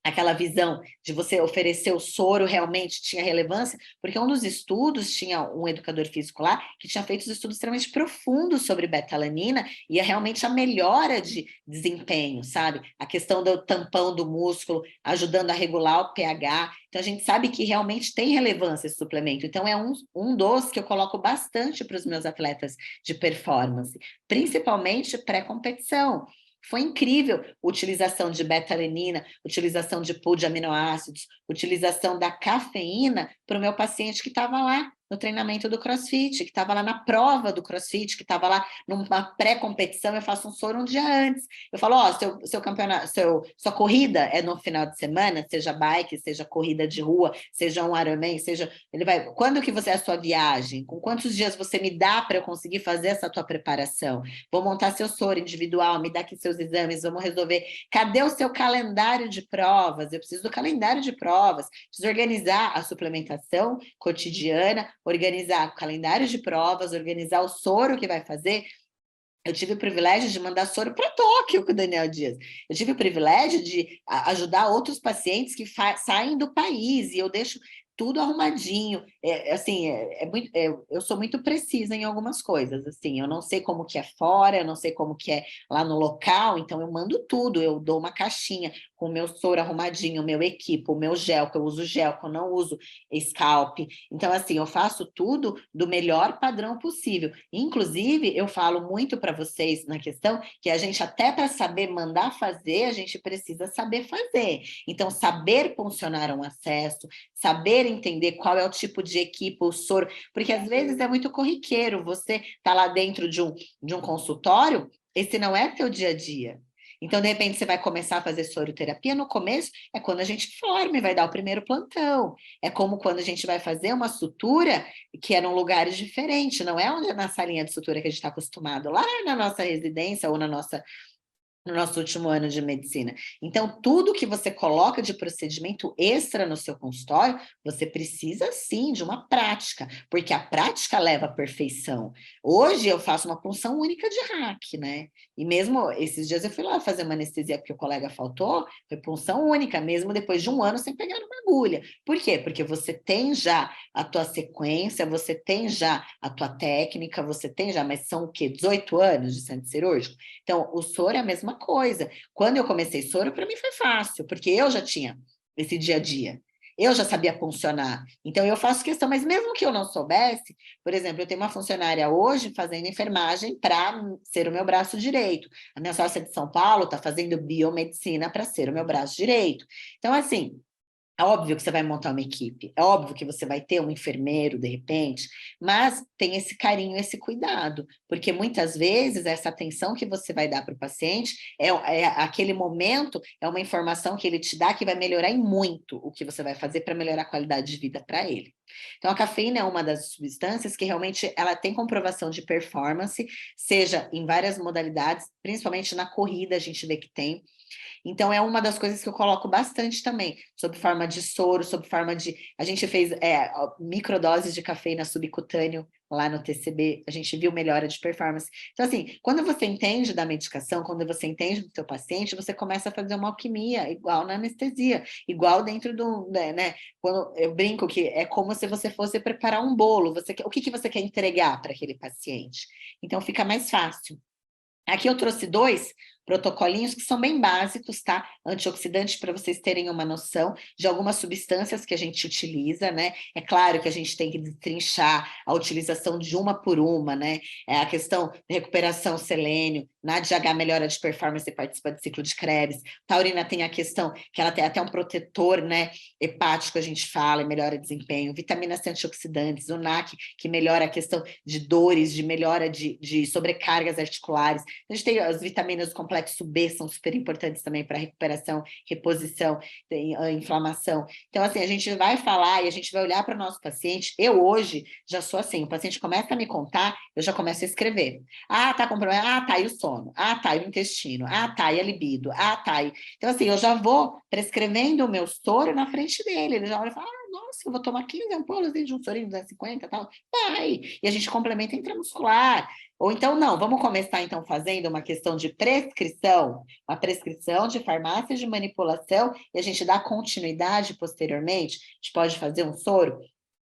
aquela visão de você oferecer o soro realmente tinha relevância, porque um dos estudos, tinha um educador físico lá, que tinha feito estudos extremamente profundos sobre beta-alanina, e realmente a melhora de desempenho, sabe? A questão do tampão do músculo, ajudando a regular o pH, então a gente sabe que realmente tem relevância esse suplemento, então é um dos que eu coloco bastante para os meus atletas de performance, principalmente pré-competição. Foi incrível a utilização de beta-alanina, utilização de pool de aminoácidos, utilização da cafeína para o meu paciente que estava lá no treinamento do CrossFit, que estava lá na prova do CrossFit, que estava lá numa pré-competição, eu faço um soro um dia antes. Eu falo, seu campeonato, sua corrida é no final de semana, seja bike, seja corrida de rua, seja um Ironman, quando que é a sua viagem? Com quantos dias você me dá para eu conseguir fazer essa tua preparação? Vou montar seu soro individual, me dá aqui seus exames, vamos resolver. Cadê o seu calendário de provas? Eu preciso do calendário de provas, preciso organizar a suplementação cotidiana, organizar o calendário de provas, organizar o soro que vai fazer. Eu tive o privilégio de mandar soro para Tóquio com o Daniel Dias. Eu tive o privilégio de ajudar outros pacientes que saem do país, e eu deixo tudo arrumadinho. Eu sou muito precisa em algumas coisas, assim, eu não sei como que é fora, eu não sei como que é lá no local, então eu mando tudo, eu dou uma caixinha com o meu soro arrumadinho, o meu equipo, o meu gel, que eu uso gel, que eu não uso scalp. Então, assim, eu faço tudo do melhor padrão possível. Inclusive, eu falo muito para vocês na questão que a gente, até para saber mandar fazer, a gente precisa saber fazer. Então, saber funcionar um acesso, saber entender qual é o tipo de equipe, o soro, porque às vezes é muito corriqueiro, você está lá dentro de um consultório, esse não é teu dia a dia. Então, de repente, você vai começar a fazer soroterapia. No começo, é quando a gente forma e vai dar o primeiro plantão. É como quando a gente vai fazer uma sutura que é num lugares diferentes, não é onde é na salinha de sutura que a gente está acostumado. Lá na nossa residência ou na nossa no nosso último ano de medicina. Então, tudo que você coloca de procedimento extra no seu consultório, você precisa sim de uma prática, porque a prática leva à perfeição. Hoje eu faço uma punção única de hack, né? E mesmo esses dias eu fui lá fazer uma anestesia porque o colega faltou, foi punção única, mesmo depois de um ano sem pegar uma agulha. Por quê? Porque você tem já a tua sequência, você tem já a tua técnica, você tem já, mas são o quê? 18 anos de centro cirúrgico? Então, o soro é a mesma coisa. Quando eu comecei soro, para mim foi fácil, porque eu já tinha esse dia a dia. Eu já sabia funcionar. Então, eu faço questão, mas mesmo que eu não soubesse, por exemplo, eu tenho uma funcionária hoje fazendo enfermagem para ser o meu braço direito. A minha sócia de São Paulo está fazendo biomedicina para ser o meu braço direito. Então, assim, é óbvio que você vai montar uma equipe, é óbvio que você vai ter um enfermeiro, de repente, mas tem esse carinho, esse cuidado, porque muitas vezes essa atenção que você vai dar para o paciente, aquele momento, é uma informação que ele te dá que vai melhorar em muito o que você vai fazer para melhorar a qualidade de vida para ele. Então, a cafeína é uma das substâncias que realmente ela tem comprovação de performance, seja em várias modalidades, principalmente na corrida a gente vê que tem. Então, é uma das coisas que eu coloco bastante também, sob forma de soro, sob forma de... A gente fez microdoses de cafeína subcutâneo lá no TCB, a gente viu melhora de performance. Então, assim, quando você entende da medicação, quando você entende do seu paciente, você começa a fazer uma alquimia, igual na anestesia, igual dentro do... né? Quando eu brinco que é como se você fosse preparar um bolo, o que você quer entregar para aquele paciente? Então, fica mais fácil. Aqui eu trouxe 2 protocolinhos que são bem básicos, tá? Antioxidantes, para vocês terem uma noção de algumas substâncias que a gente utiliza, né? É claro que a gente tem que destrinchar a utilização de uma por uma, né? É a questão de recuperação selênio, NADH melhora de performance e participa do ciclo de Krebs. Taurina tem a questão que ela tem até um protetor, né? Hepático, a gente fala, e melhora desempenho. Vitamina C antioxidantes, o NAC, que melhora a questão de dores, de melhora de sobrecargas articulares. A gente tem as vitaminas do complexo B, são super importantes também para recuperação, reposição, inflamação. Então, assim, a gente vai falar e a gente vai olhar para o nosso paciente. Eu hoje já sou assim, o paciente começa a me contar, eu já começo a escrever. Ah, tá com problema. Ah, tá, e o sono. Ah, tá, e o intestino. Ah, tá, e a libido. Ah, tá. Então, assim, eu já vou prescrevendo o meu soro na frente dele. Ele já olha e fala, ah, nossa, eu vou tomar 15 ampolas de um sorinho 250 e tal. Vai. E a gente complementa intramuscular. Ou então, não, vamos começar então fazendo uma questão de prescrição, uma prescrição de farmácia de manipulação, e a gente dá continuidade posteriormente, a gente pode fazer um soro.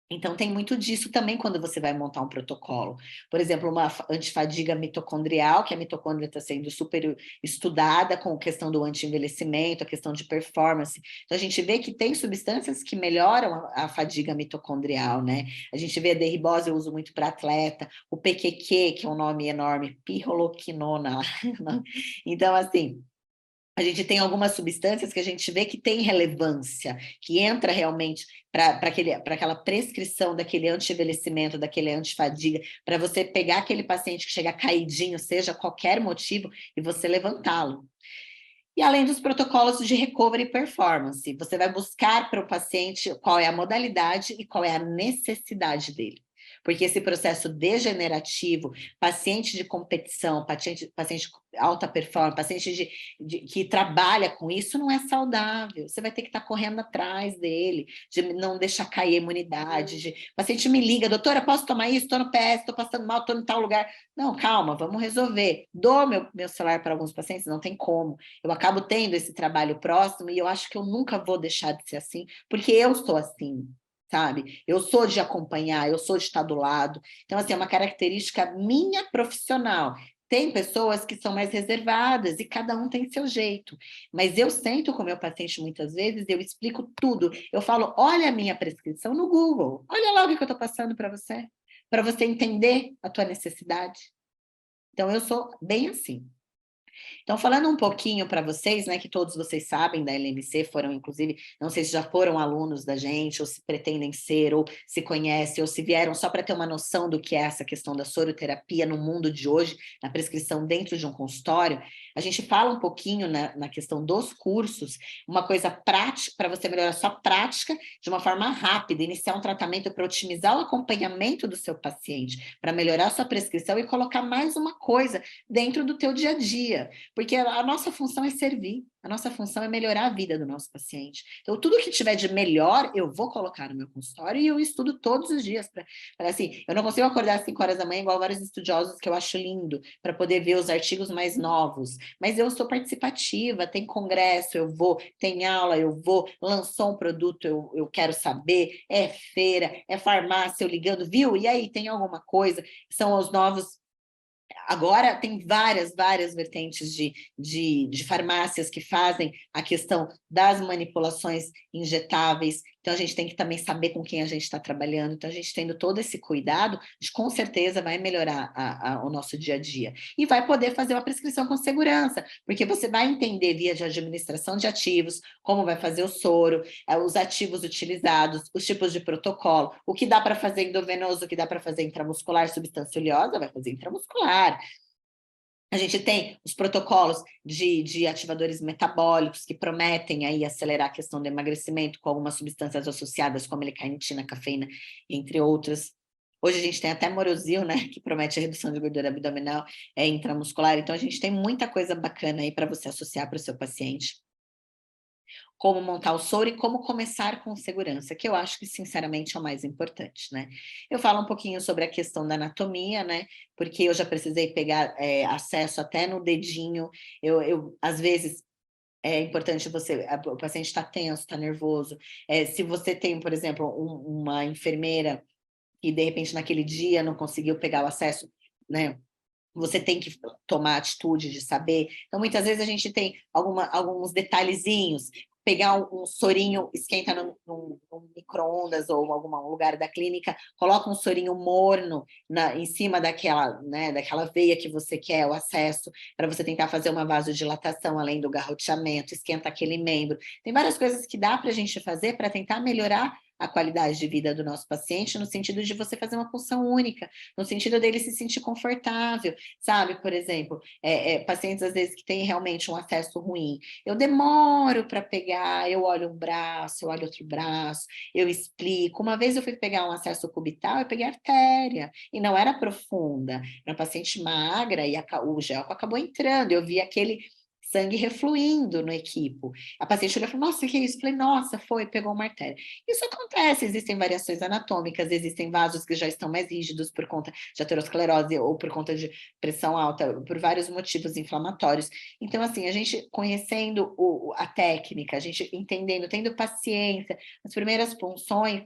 Então, tem muito disso também quando você vai montar um protocolo. Por exemplo, uma antifadiga mitocondrial, que a mitocôndria está sendo super estudada com a questão do anti-envelhecimento, a questão de performance. Então, a gente vê que tem substâncias que melhoram a fadiga mitocondrial, né? A gente vê a derribose, eu uso muito para atleta, o PQQ, que é um nome enorme, pirroloquinona. Então, assim, a gente tem algumas substâncias que a gente vê que tem relevância, que entra realmente para aquela prescrição daquele anti-envelhecimento, daquele antifadiga, para você pegar aquele paciente que chega caidinho, seja qualquer motivo, e você levantá-lo. E além dos protocolos de recovery e performance, você vai buscar para o paciente qual é a modalidade e qual é a necessidade dele. Porque esse processo degenerativo, paciente de competição, paciente alta performance, paciente que trabalha com isso, não é saudável. Você vai ter que estar correndo atrás dele, de não deixar cair a imunidade. O paciente me liga, doutora, posso tomar isso? Estou no PS, estou passando mal, estou em tal lugar. Não, calma, vamos resolver. Dou meu celular para alguns pacientes, não tem como. Eu acabo tendo esse trabalho próximo e eu acho que eu nunca vou deixar de ser assim, porque eu sou assim, sabe? Eu sou de acompanhar, eu sou de estar do lado. Então, assim, é uma característica minha profissional. Tem pessoas que são mais reservadas e cada um tem seu jeito. Mas eu sento com o meu paciente muitas vezes, eu explico tudo. Eu falo, olha a minha prescrição no Google. Olha lá o que eu estou passando para você entender a tua necessidade. Então, eu sou bem assim. Então, falando um pouquinho para vocês, né, que todos vocês sabem da LMC, foram inclusive, não sei se já foram alunos da gente, ou se pretendem ser, ou se conhecem, ou se vieram só para ter uma noção do que é essa questão da soroterapia no mundo de hoje, na prescrição dentro de um consultório, a gente fala um pouquinho na questão dos cursos, uma coisa prática, para você melhorar a sua prática de uma forma rápida, iniciar um tratamento para otimizar o acompanhamento do seu paciente, para melhorar a sua prescrição e colocar mais uma coisa dentro do teu dia a dia. dia, porque a nossa função é servir, a nossa função é melhorar a vida do nosso paciente. Então, tudo que tiver de melhor, eu vou colocar no meu consultório e eu estudo todos os dias. Assim, eu não consigo acordar às 5 horas da manhã, igual vários estudiosos que eu acho lindo, para poder ver os artigos mais novos. Mas eu sou participativa, tem congresso, eu vou, tem aula, eu vou, lançou um produto, eu quero saber, é feira, é farmácia, eu ligando, viu? E aí, tem alguma coisa? São os novos. Agora tem várias vertentes de farmácias que fazem a questão das manipulações injetáveis. Então, a gente tem que também saber com quem a gente está trabalhando. Então, a gente tendo todo esse cuidado, a gente com certeza vai melhorar o nosso dia a dia. E vai poder fazer uma prescrição com segurança, porque você vai entender via de administração de ativos, como vai fazer o soro, os ativos utilizados, os tipos de protocolo, o que dá para fazer endovenoso, o que dá para fazer intramuscular, substância oleosa, vai fazer intramuscular. A gente tem os protocolos de ativadores metabólicos que prometem aí acelerar a questão do emagrecimento com algumas substâncias associadas, como L-carnitina, cafeína, entre outras. Hoje a gente tem até Morosil, né, que promete a redução de gordura abdominal intramuscular. Então, a gente tem muita coisa bacana aí para você associar para o seu paciente. Como montar o soro e como começar com segurança, que eu acho que, sinceramente, é o mais importante, né? Eu falo um pouquinho sobre a questão da anatomia, né? Porque eu já precisei pegar acesso até no dedinho. Às vezes, é importante o paciente está tenso, está nervoso. Se você tem, por exemplo, uma enfermeira e, de repente, naquele dia não conseguiu pegar o acesso, né? Você tem que tomar atitude de saber. Então, muitas vezes a gente tem alguns detalhezinhos. Pegar um sorinho, esquenta num micro-ondas ou algum lugar da clínica, coloca um sorinho morno em cima daquela, né, daquela veia que você quer o acesso, para você tentar fazer uma vasodilatação, além do garroteamento, esquenta aquele membro. Tem várias coisas que dá para a gente fazer para tentar melhorar a qualidade de vida do nosso paciente, no sentido de você fazer uma função única, no sentido dele se sentir confortável, sabe? Por exemplo, pacientes às vezes que têm realmente um acesso ruim, eu demoro para pegar, eu olho um braço, eu olho outro braço, eu explico. Uma vez eu fui pegar um acesso cubital, eu peguei artéria, e não era profunda, era uma paciente magra, e o gel acabou entrando, eu vi aquele sangue refluindo no equipo. A paciente olhou e falou, nossa, o que é isso? Eu falei, nossa, pegou uma artéria. Isso acontece, existem variações anatômicas, existem vasos que já estão mais rígidos por conta de aterosclerose ou por conta de pressão alta, por vários motivos inflamatórios. Então, assim, a gente conhecendo a técnica, a gente entendendo, tendo paciência, as primeiras punções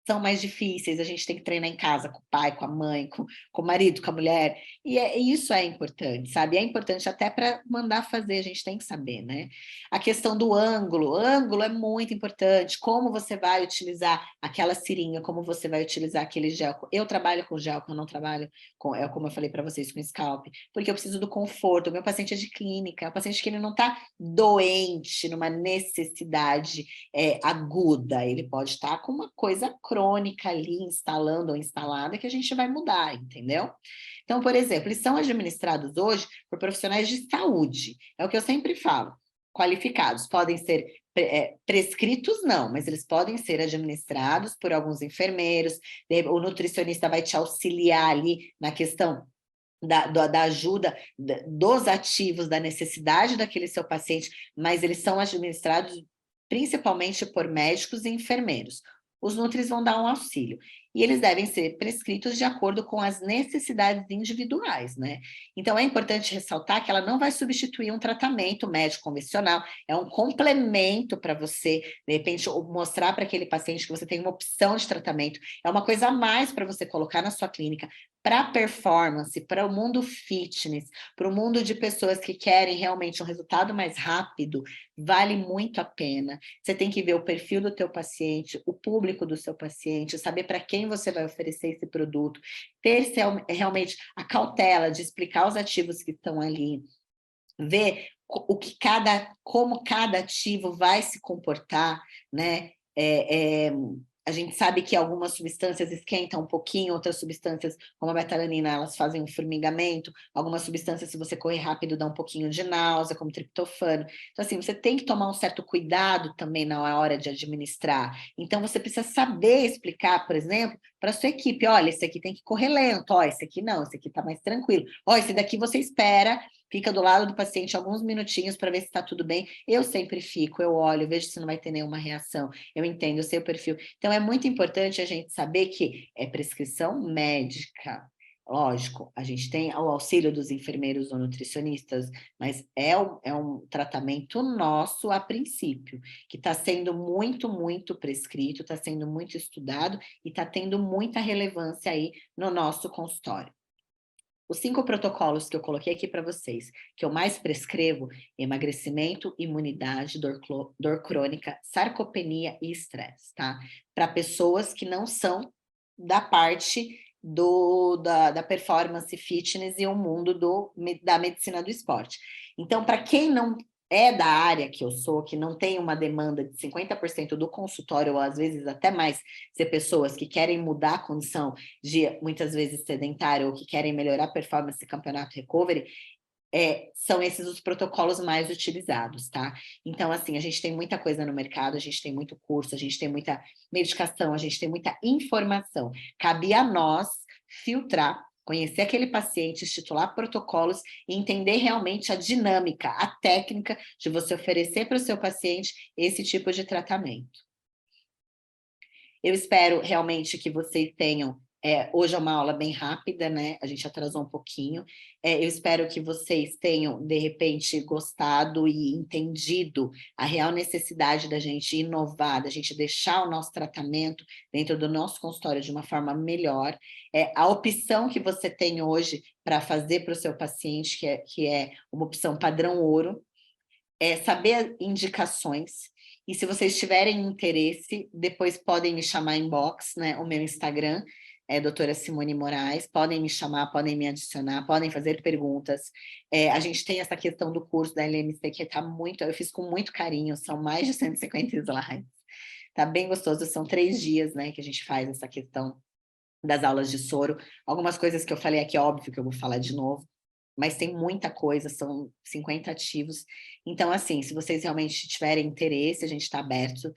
são mais difíceis, a gente tem que treinar em casa, com o pai, com a mãe, com o marido, com a mulher, e isso é importante, sabe? É importante até para mandar fazer, a gente tem que saber, né? A questão do ângulo é muito importante, como você vai utilizar aquela seringa, como você vai utilizar aquele gel. Eu trabalho com gel, eu não trabalho com, como eu falei para vocês, com scalp, porque eu preciso do conforto, o meu paciente é de clínica, é um paciente que ele não está doente, numa necessidade aguda, ele pode estar com uma coisa crônica ali, instalando ou instalada, que a gente vai mudar, entendeu? Então, por exemplo, eles são administrados hoje por profissionais de saúde, é o que eu sempre falo, qualificados, podem ser prescritos não, mas eles podem ser administrados por alguns enfermeiros, o nutricionista vai te auxiliar ali na questão da ajuda dos ativos, da necessidade daquele seu paciente, mas eles são administrados principalmente por médicos e enfermeiros. Os nutris vão dar um auxílio. E eles devem ser prescritos de acordo com as necessidades individuais, né? Então, é importante ressaltar que ela não vai substituir um tratamento médico convencional, é um complemento para você, de repente, mostrar para aquele paciente que você tem uma opção de tratamento, é uma coisa a mais para você colocar na sua clínica, para performance, para o mundo fitness, para o mundo de pessoas que querem realmente um resultado mais rápido, vale muito a pena. Você tem que ver o perfil do teu paciente, o público do seu paciente, saber para quem você vai oferecer esse produto, ter realmente a cautela de explicar os ativos que estão ali, ver como cada ativo vai se comportar, né? A gente sabe que algumas substâncias esquentam um pouquinho, outras substâncias, como a betalanina, elas fazem um formigamento, algumas substâncias, se você correr rápido, dá um pouquinho de náusea, como triptofano. Então, assim, você tem que tomar um certo cuidado também na hora de administrar. Então, você precisa saber explicar, por exemplo, para a sua equipe, olha, esse aqui tem que correr lento, ó, esse aqui não, esse aqui está mais tranquilo. Ó, esse daqui você espera fica do lado do paciente alguns minutinhos para ver se está tudo bem. Eu sempre fico, eu olho, vejo se não vai ter nenhuma reação, eu entendo, eu sei o perfil. Então, é muito importante a gente saber que é prescrição médica. Lógico, a gente tem o auxílio dos enfermeiros ou nutricionistas, mas é um tratamento nosso a princípio, que está sendo muito, muito prescrito, está sendo muito estudado e está tendo muita relevância aí no nosso consultório. Os 5 protocolos que eu coloquei aqui para vocês, que eu mais prescrevo: emagrecimento, imunidade, dor crônica, sarcopenia e estresse, tá? Para pessoas que não são da parte da performance fitness e o mundo da medicina do esporte. Então, para quem não é da área que eu sou, que não tem uma demanda de 50% do consultório, ou às vezes até mais, ser pessoas que querem mudar a condição de, muitas vezes, sedentário, ou que querem melhorar a performance campeonato recovery, são esses os protocolos mais utilizados, tá? Então, assim, a gente tem muita coisa no mercado, a gente tem muito curso, a gente tem muita medicação, a gente tem muita informação. Cabe a nós filtrar, conhecer aquele paciente, estipular protocolos e entender realmente a dinâmica, a técnica de você oferecer para o seu paciente esse tipo de tratamento. Eu espero realmente que vocês tenham... hoje é uma aula bem rápida, né? A gente atrasou um pouquinho. Eu espero que vocês tenham, de repente, gostado e entendido a real necessidade da gente inovar, da gente deixar o nosso tratamento dentro do nosso consultório de uma forma melhor. A opção que você tem hoje para fazer para o seu paciente, que é uma opção padrão ouro, saber indicações. E se vocês tiverem interesse, depois podem me chamar em inbox, né? O meu Instagram é doutora Simone Moraes, podem me chamar, podem me adicionar, podem fazer perguntas. A gente tem essa questão do curso da LMC que tá muito, eu fiz com muito carinho, são mais de 150 slides. Tá bem gostoso, são 3 dias, né, que a gente faz essa questão das aulas de soro. Algumas coisas que eu falei aqui, óbvio que eu vou falar de novo, mas tem muita coisa, são 50 ativos. Então, assim, se vocês realmente tiverem interesse, a gente está aberto.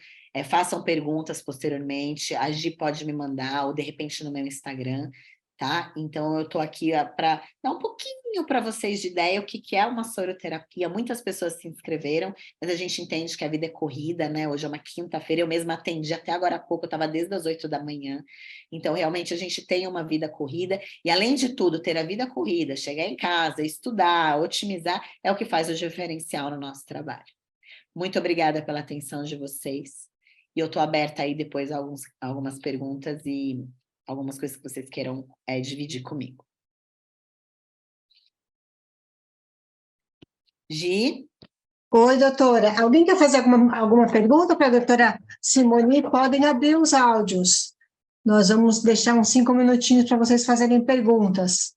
Façam perguntas posteriormente, a Gi pode me mandar, ou de repente no meu Instagram, tá? Então, eu estou aqui para dar um pouquinho para vocês de ideia o que é uma soroterapia. Muitas pessoas se inscreveram, mas a gente entende que a vida é corrida, né? Hoje é uma quinta-feira, eu mesma atendi até agora há pouco, eu estava desde as 8 da manhã. Então, realmente, a gente tem uma vida corrida, e além de tudo, ter a vida corrida, chegar em casa, estudar, otimizar, é o que faz o diferencial no nosso trabalho. Muito obrigada pela atenção de vocês, e eu estou aberta aí depois a algumas perguntas e algumas coisas que vocês queiram dividir comigo. Gi? Oi, doutora. Alguém quer fazer alguma pergunta para a doutora Simone? Podem abrir os áudios. Nós vamos deixar uns 5 minutinhos para vocês fazerem perguntas.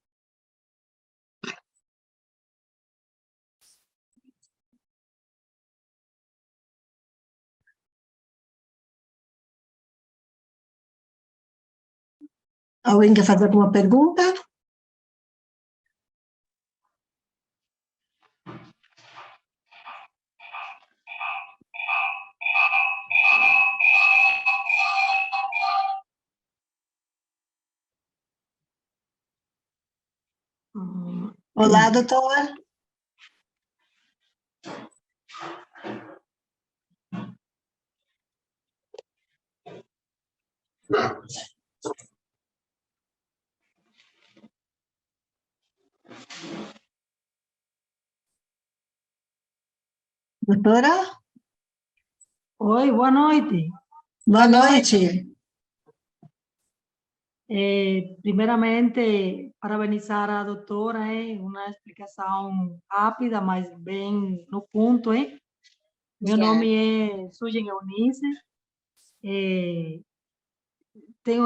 Alguém quer fazer alguma pergunta? Olá, doutora. Doutora? Oi, boa noite. Boa noite. Primeiramente, parabenizar a doutora, uma explicação rápida, mas bem no ponto. Meu nome é Sujen Eunice. Tenho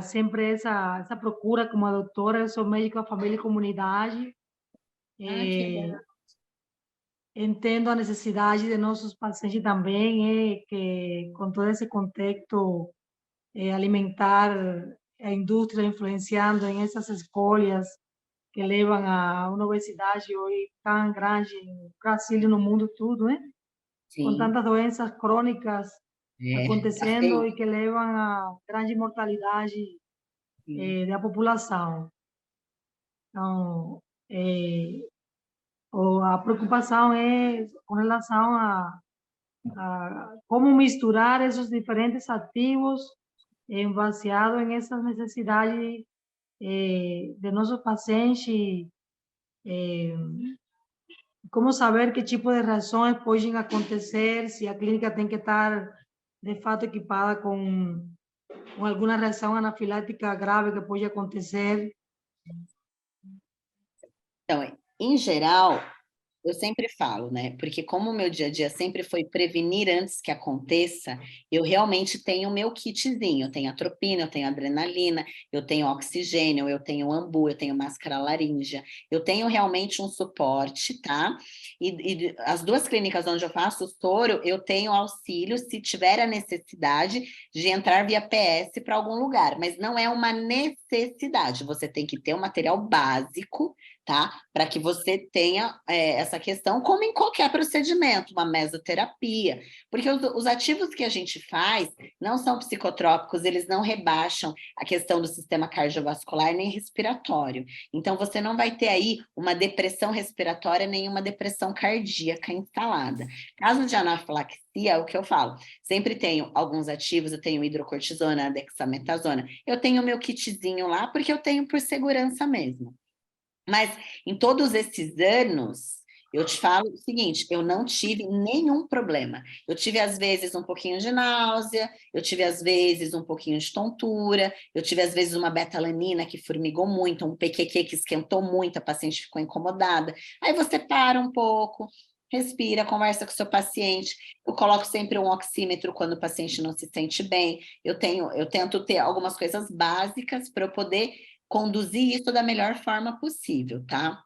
sempre essa procura como a doutora. Eu sou médica da família e comunidade. Entendo a necessidade de nossos pacientes também, que com todo esse contexto alimentar, a indústria influenciando em essas escolhas que levam a uma obesidade hoje tão grande no Brasil e no mundo todo, né? Com Sim. tantas doenças crônicas acontecendo Tá e que levam a grande mortalidade da população. Então, a preocupação é com relação a como misturar esses diferentes ativos baseado em essas necessidades de nossos pacientes, como saber que tipo de reações podem acontecer, se a clínica tem que estar, de fato, equipada com alguma reação anafilática grave que pode acontecer. Então, em geral, eu sempre falo, né? Porque como o meu dia a dia sempre foi prevenir antes que aconteça, eu realmente tenho o meu kitzinho. Eu tenho atropina, eu tenho adrenalina, eu tenho oxigênio, eu tenho ambu, eu tenho máscara laríngea. Eu tenho realmente um suporte, tá? E as duas clínicas onde eu faço o soro, eu tenho auxílio se tiver a necessidade de entrar via PS para algum lugar. Mas não é uma necessidade. Você tem que ter um material básico, tá? Para que você tenha essa questão, como em qualquer procedimento, uma mesoterapia, porque os ativos que a gente faz não são psicotrópicos, eles não rebaixam a questão do sistema cardiovascular nem respiratório. Então, você não vai ter aí uma depressão respiratória nem uma depressão cardíaca instalada. Caso de anafilaxia, é o que eu falo, sempre tenho alguns ativos, eu tenho hidrocortisona, dexametasona, eu tenho meu kitzinho lá, porque eu tenho por segurança mesmo. Mas em todos esses anos, eu te falo o seguinte, eu não tive nenhum problema. Eu tive, às vezes, um pouquinho de náusea, eu tive, às vezes, um pouquinho de tontura, eu tive, às vezes, uma betalanina que formigou muito, um PQQ que esquentou muito, a paciente ficou incomodada. Aí você para um pouco, respira, conversa com o seu paciente. Eu coloco sempre um oxímetro quando o paciente não se sente bem. Eu tento ter algumas coisas básicas para eu poder conduzir isso da melhor forma possível, tá?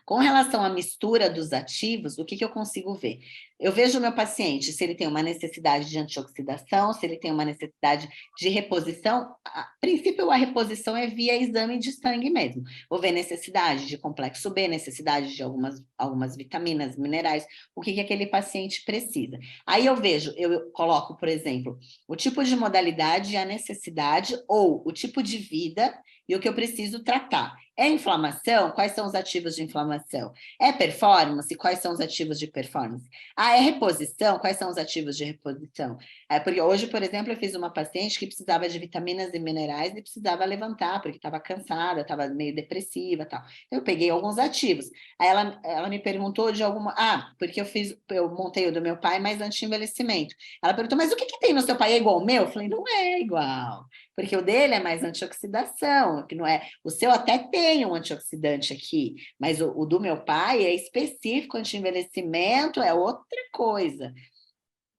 Com relação à mistura dos ativos, o que eu consigo ver? Eu vejo o meu paciente, se ele tem uma necessidade de antioxidação, se ele tem uma necessidade de reposição, a princípio a reposição é via exame de sangue mesmo. Vou ver necessidade de complexo B, necessidade de algumas vitaminas, minerais, o que aquele paciente precisa. Aí eu coloco, por exemplo, o tipo de modalidade e a necessidade, ou o tipo de vida e o que eu preciso tratar. É inflamação? Quais são os ativos de inflamação? É performance? Quais são os ativos de performance? Ah, é reposição? Quais são os ativos de reposição? Porque hoje, por exemplo, eu fiz uma paciente que precisava de vitaminas e minerais e precisava levantar, porque estava cansada, estava meio depressiva e tal. Então, eu peguei alguns ativos. Aí ela me perguntou de alguma... Ah, porque eu montei o do meu pai, mas anti-envelhecimento. Ela perguntou, mas o que tem no seu pai? É igual ao meu? Eu falei, não é igual. Porque o dele é mais antioxidação, que não é... O seu até tem um antioxidante aqui, mas o do meu pai é específico, anti-envelhecimento é outra coisa.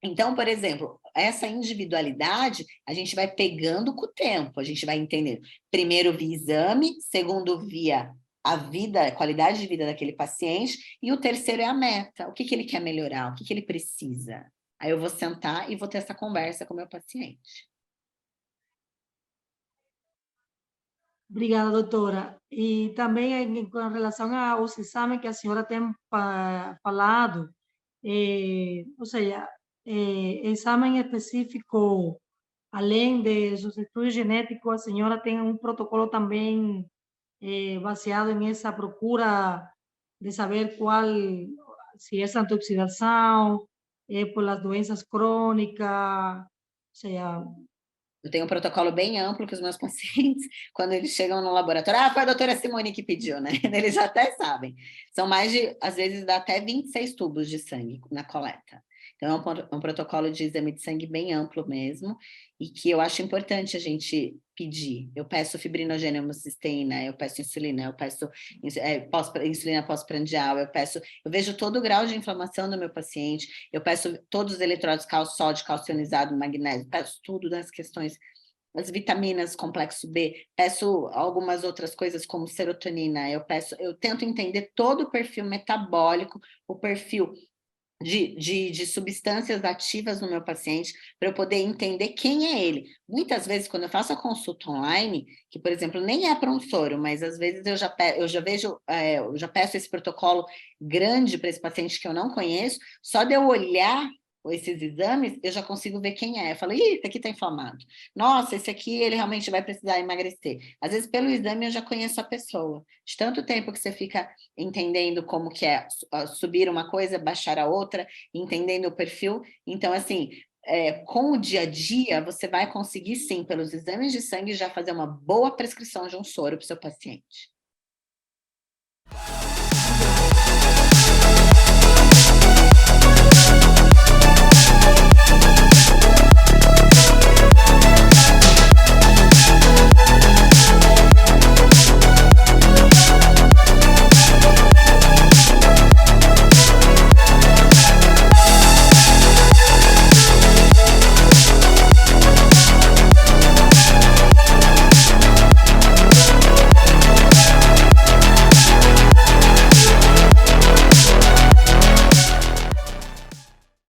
Então, por exemplo, essa individualidade a gente vai pegando com o tempo, a gente vai entendendo. Primeiro via exame, segundo via a vida, a qualidade de vida daquele paciente, e o terceiro é a meta. O que ele quer melhorar, o que ele precisa. Aí eu vou sentar e vou ter essa conversa com o meu paciente. Obrigada, doutora. E também com relação aos exames que a senhora tem falado, ou seja, exame específico, além de seus estudos genéticos, a senhora tem um protocolo também baseado em essa procura de saber qual, se é antioxidação, por as doenças crônicas, ou seja, Eu tenho um protocolo bem amplo que os meus pacientes, quando eles chegam no laboratório, foi a doutora Simone que pediu, né? Eles já até sabem. São mais de, às vezes, dá até 26 tubos de sangue na coleta. Então, é um protocolo de exame de sangue bem amplo mesmo, e que eu acho importante a gente pedir. Eu peço fibrinogênio, homocisteína, eu peço insulina, eu peço insulina pós-prandial, eu vejo todo o grau de inflamação do meu paciente, eu peço todos os eletrólitos, cálcio, sódio, calcionizado, magnésio, peço tudo das questões, as vitaminas, complexo B, peço algumas outras coisas como serotonina, eu tento entender todo o perfil metabólico, o perfil de substâncias ativas no meu paciente, para eu poder entender quem é ele. Muitas vezes, quando eu faço a consulta online, que, por exemplo, nem é para um soro, mas às vezes eu já peço esse protocolo grande para esse paciente que eu não conheço, só de eu olhar esses exames, eu já consigo ver quem é. Eu falo, ih, esse aqui está inflamado. Nossa, esse aqui, ele realmente vai precisar emagrecer. Às vezes, pelo exame, eu já conheço a pessoa. De tanto tempo que você fica entendendo como que é subir uma coisa, baixar a outra, entendendo o perfil. Então, assim, com o dia a dia, você vai conseguir, sim, pelos exames de sangue, já fazer uma boa prescrição de um soro para o seu paciente.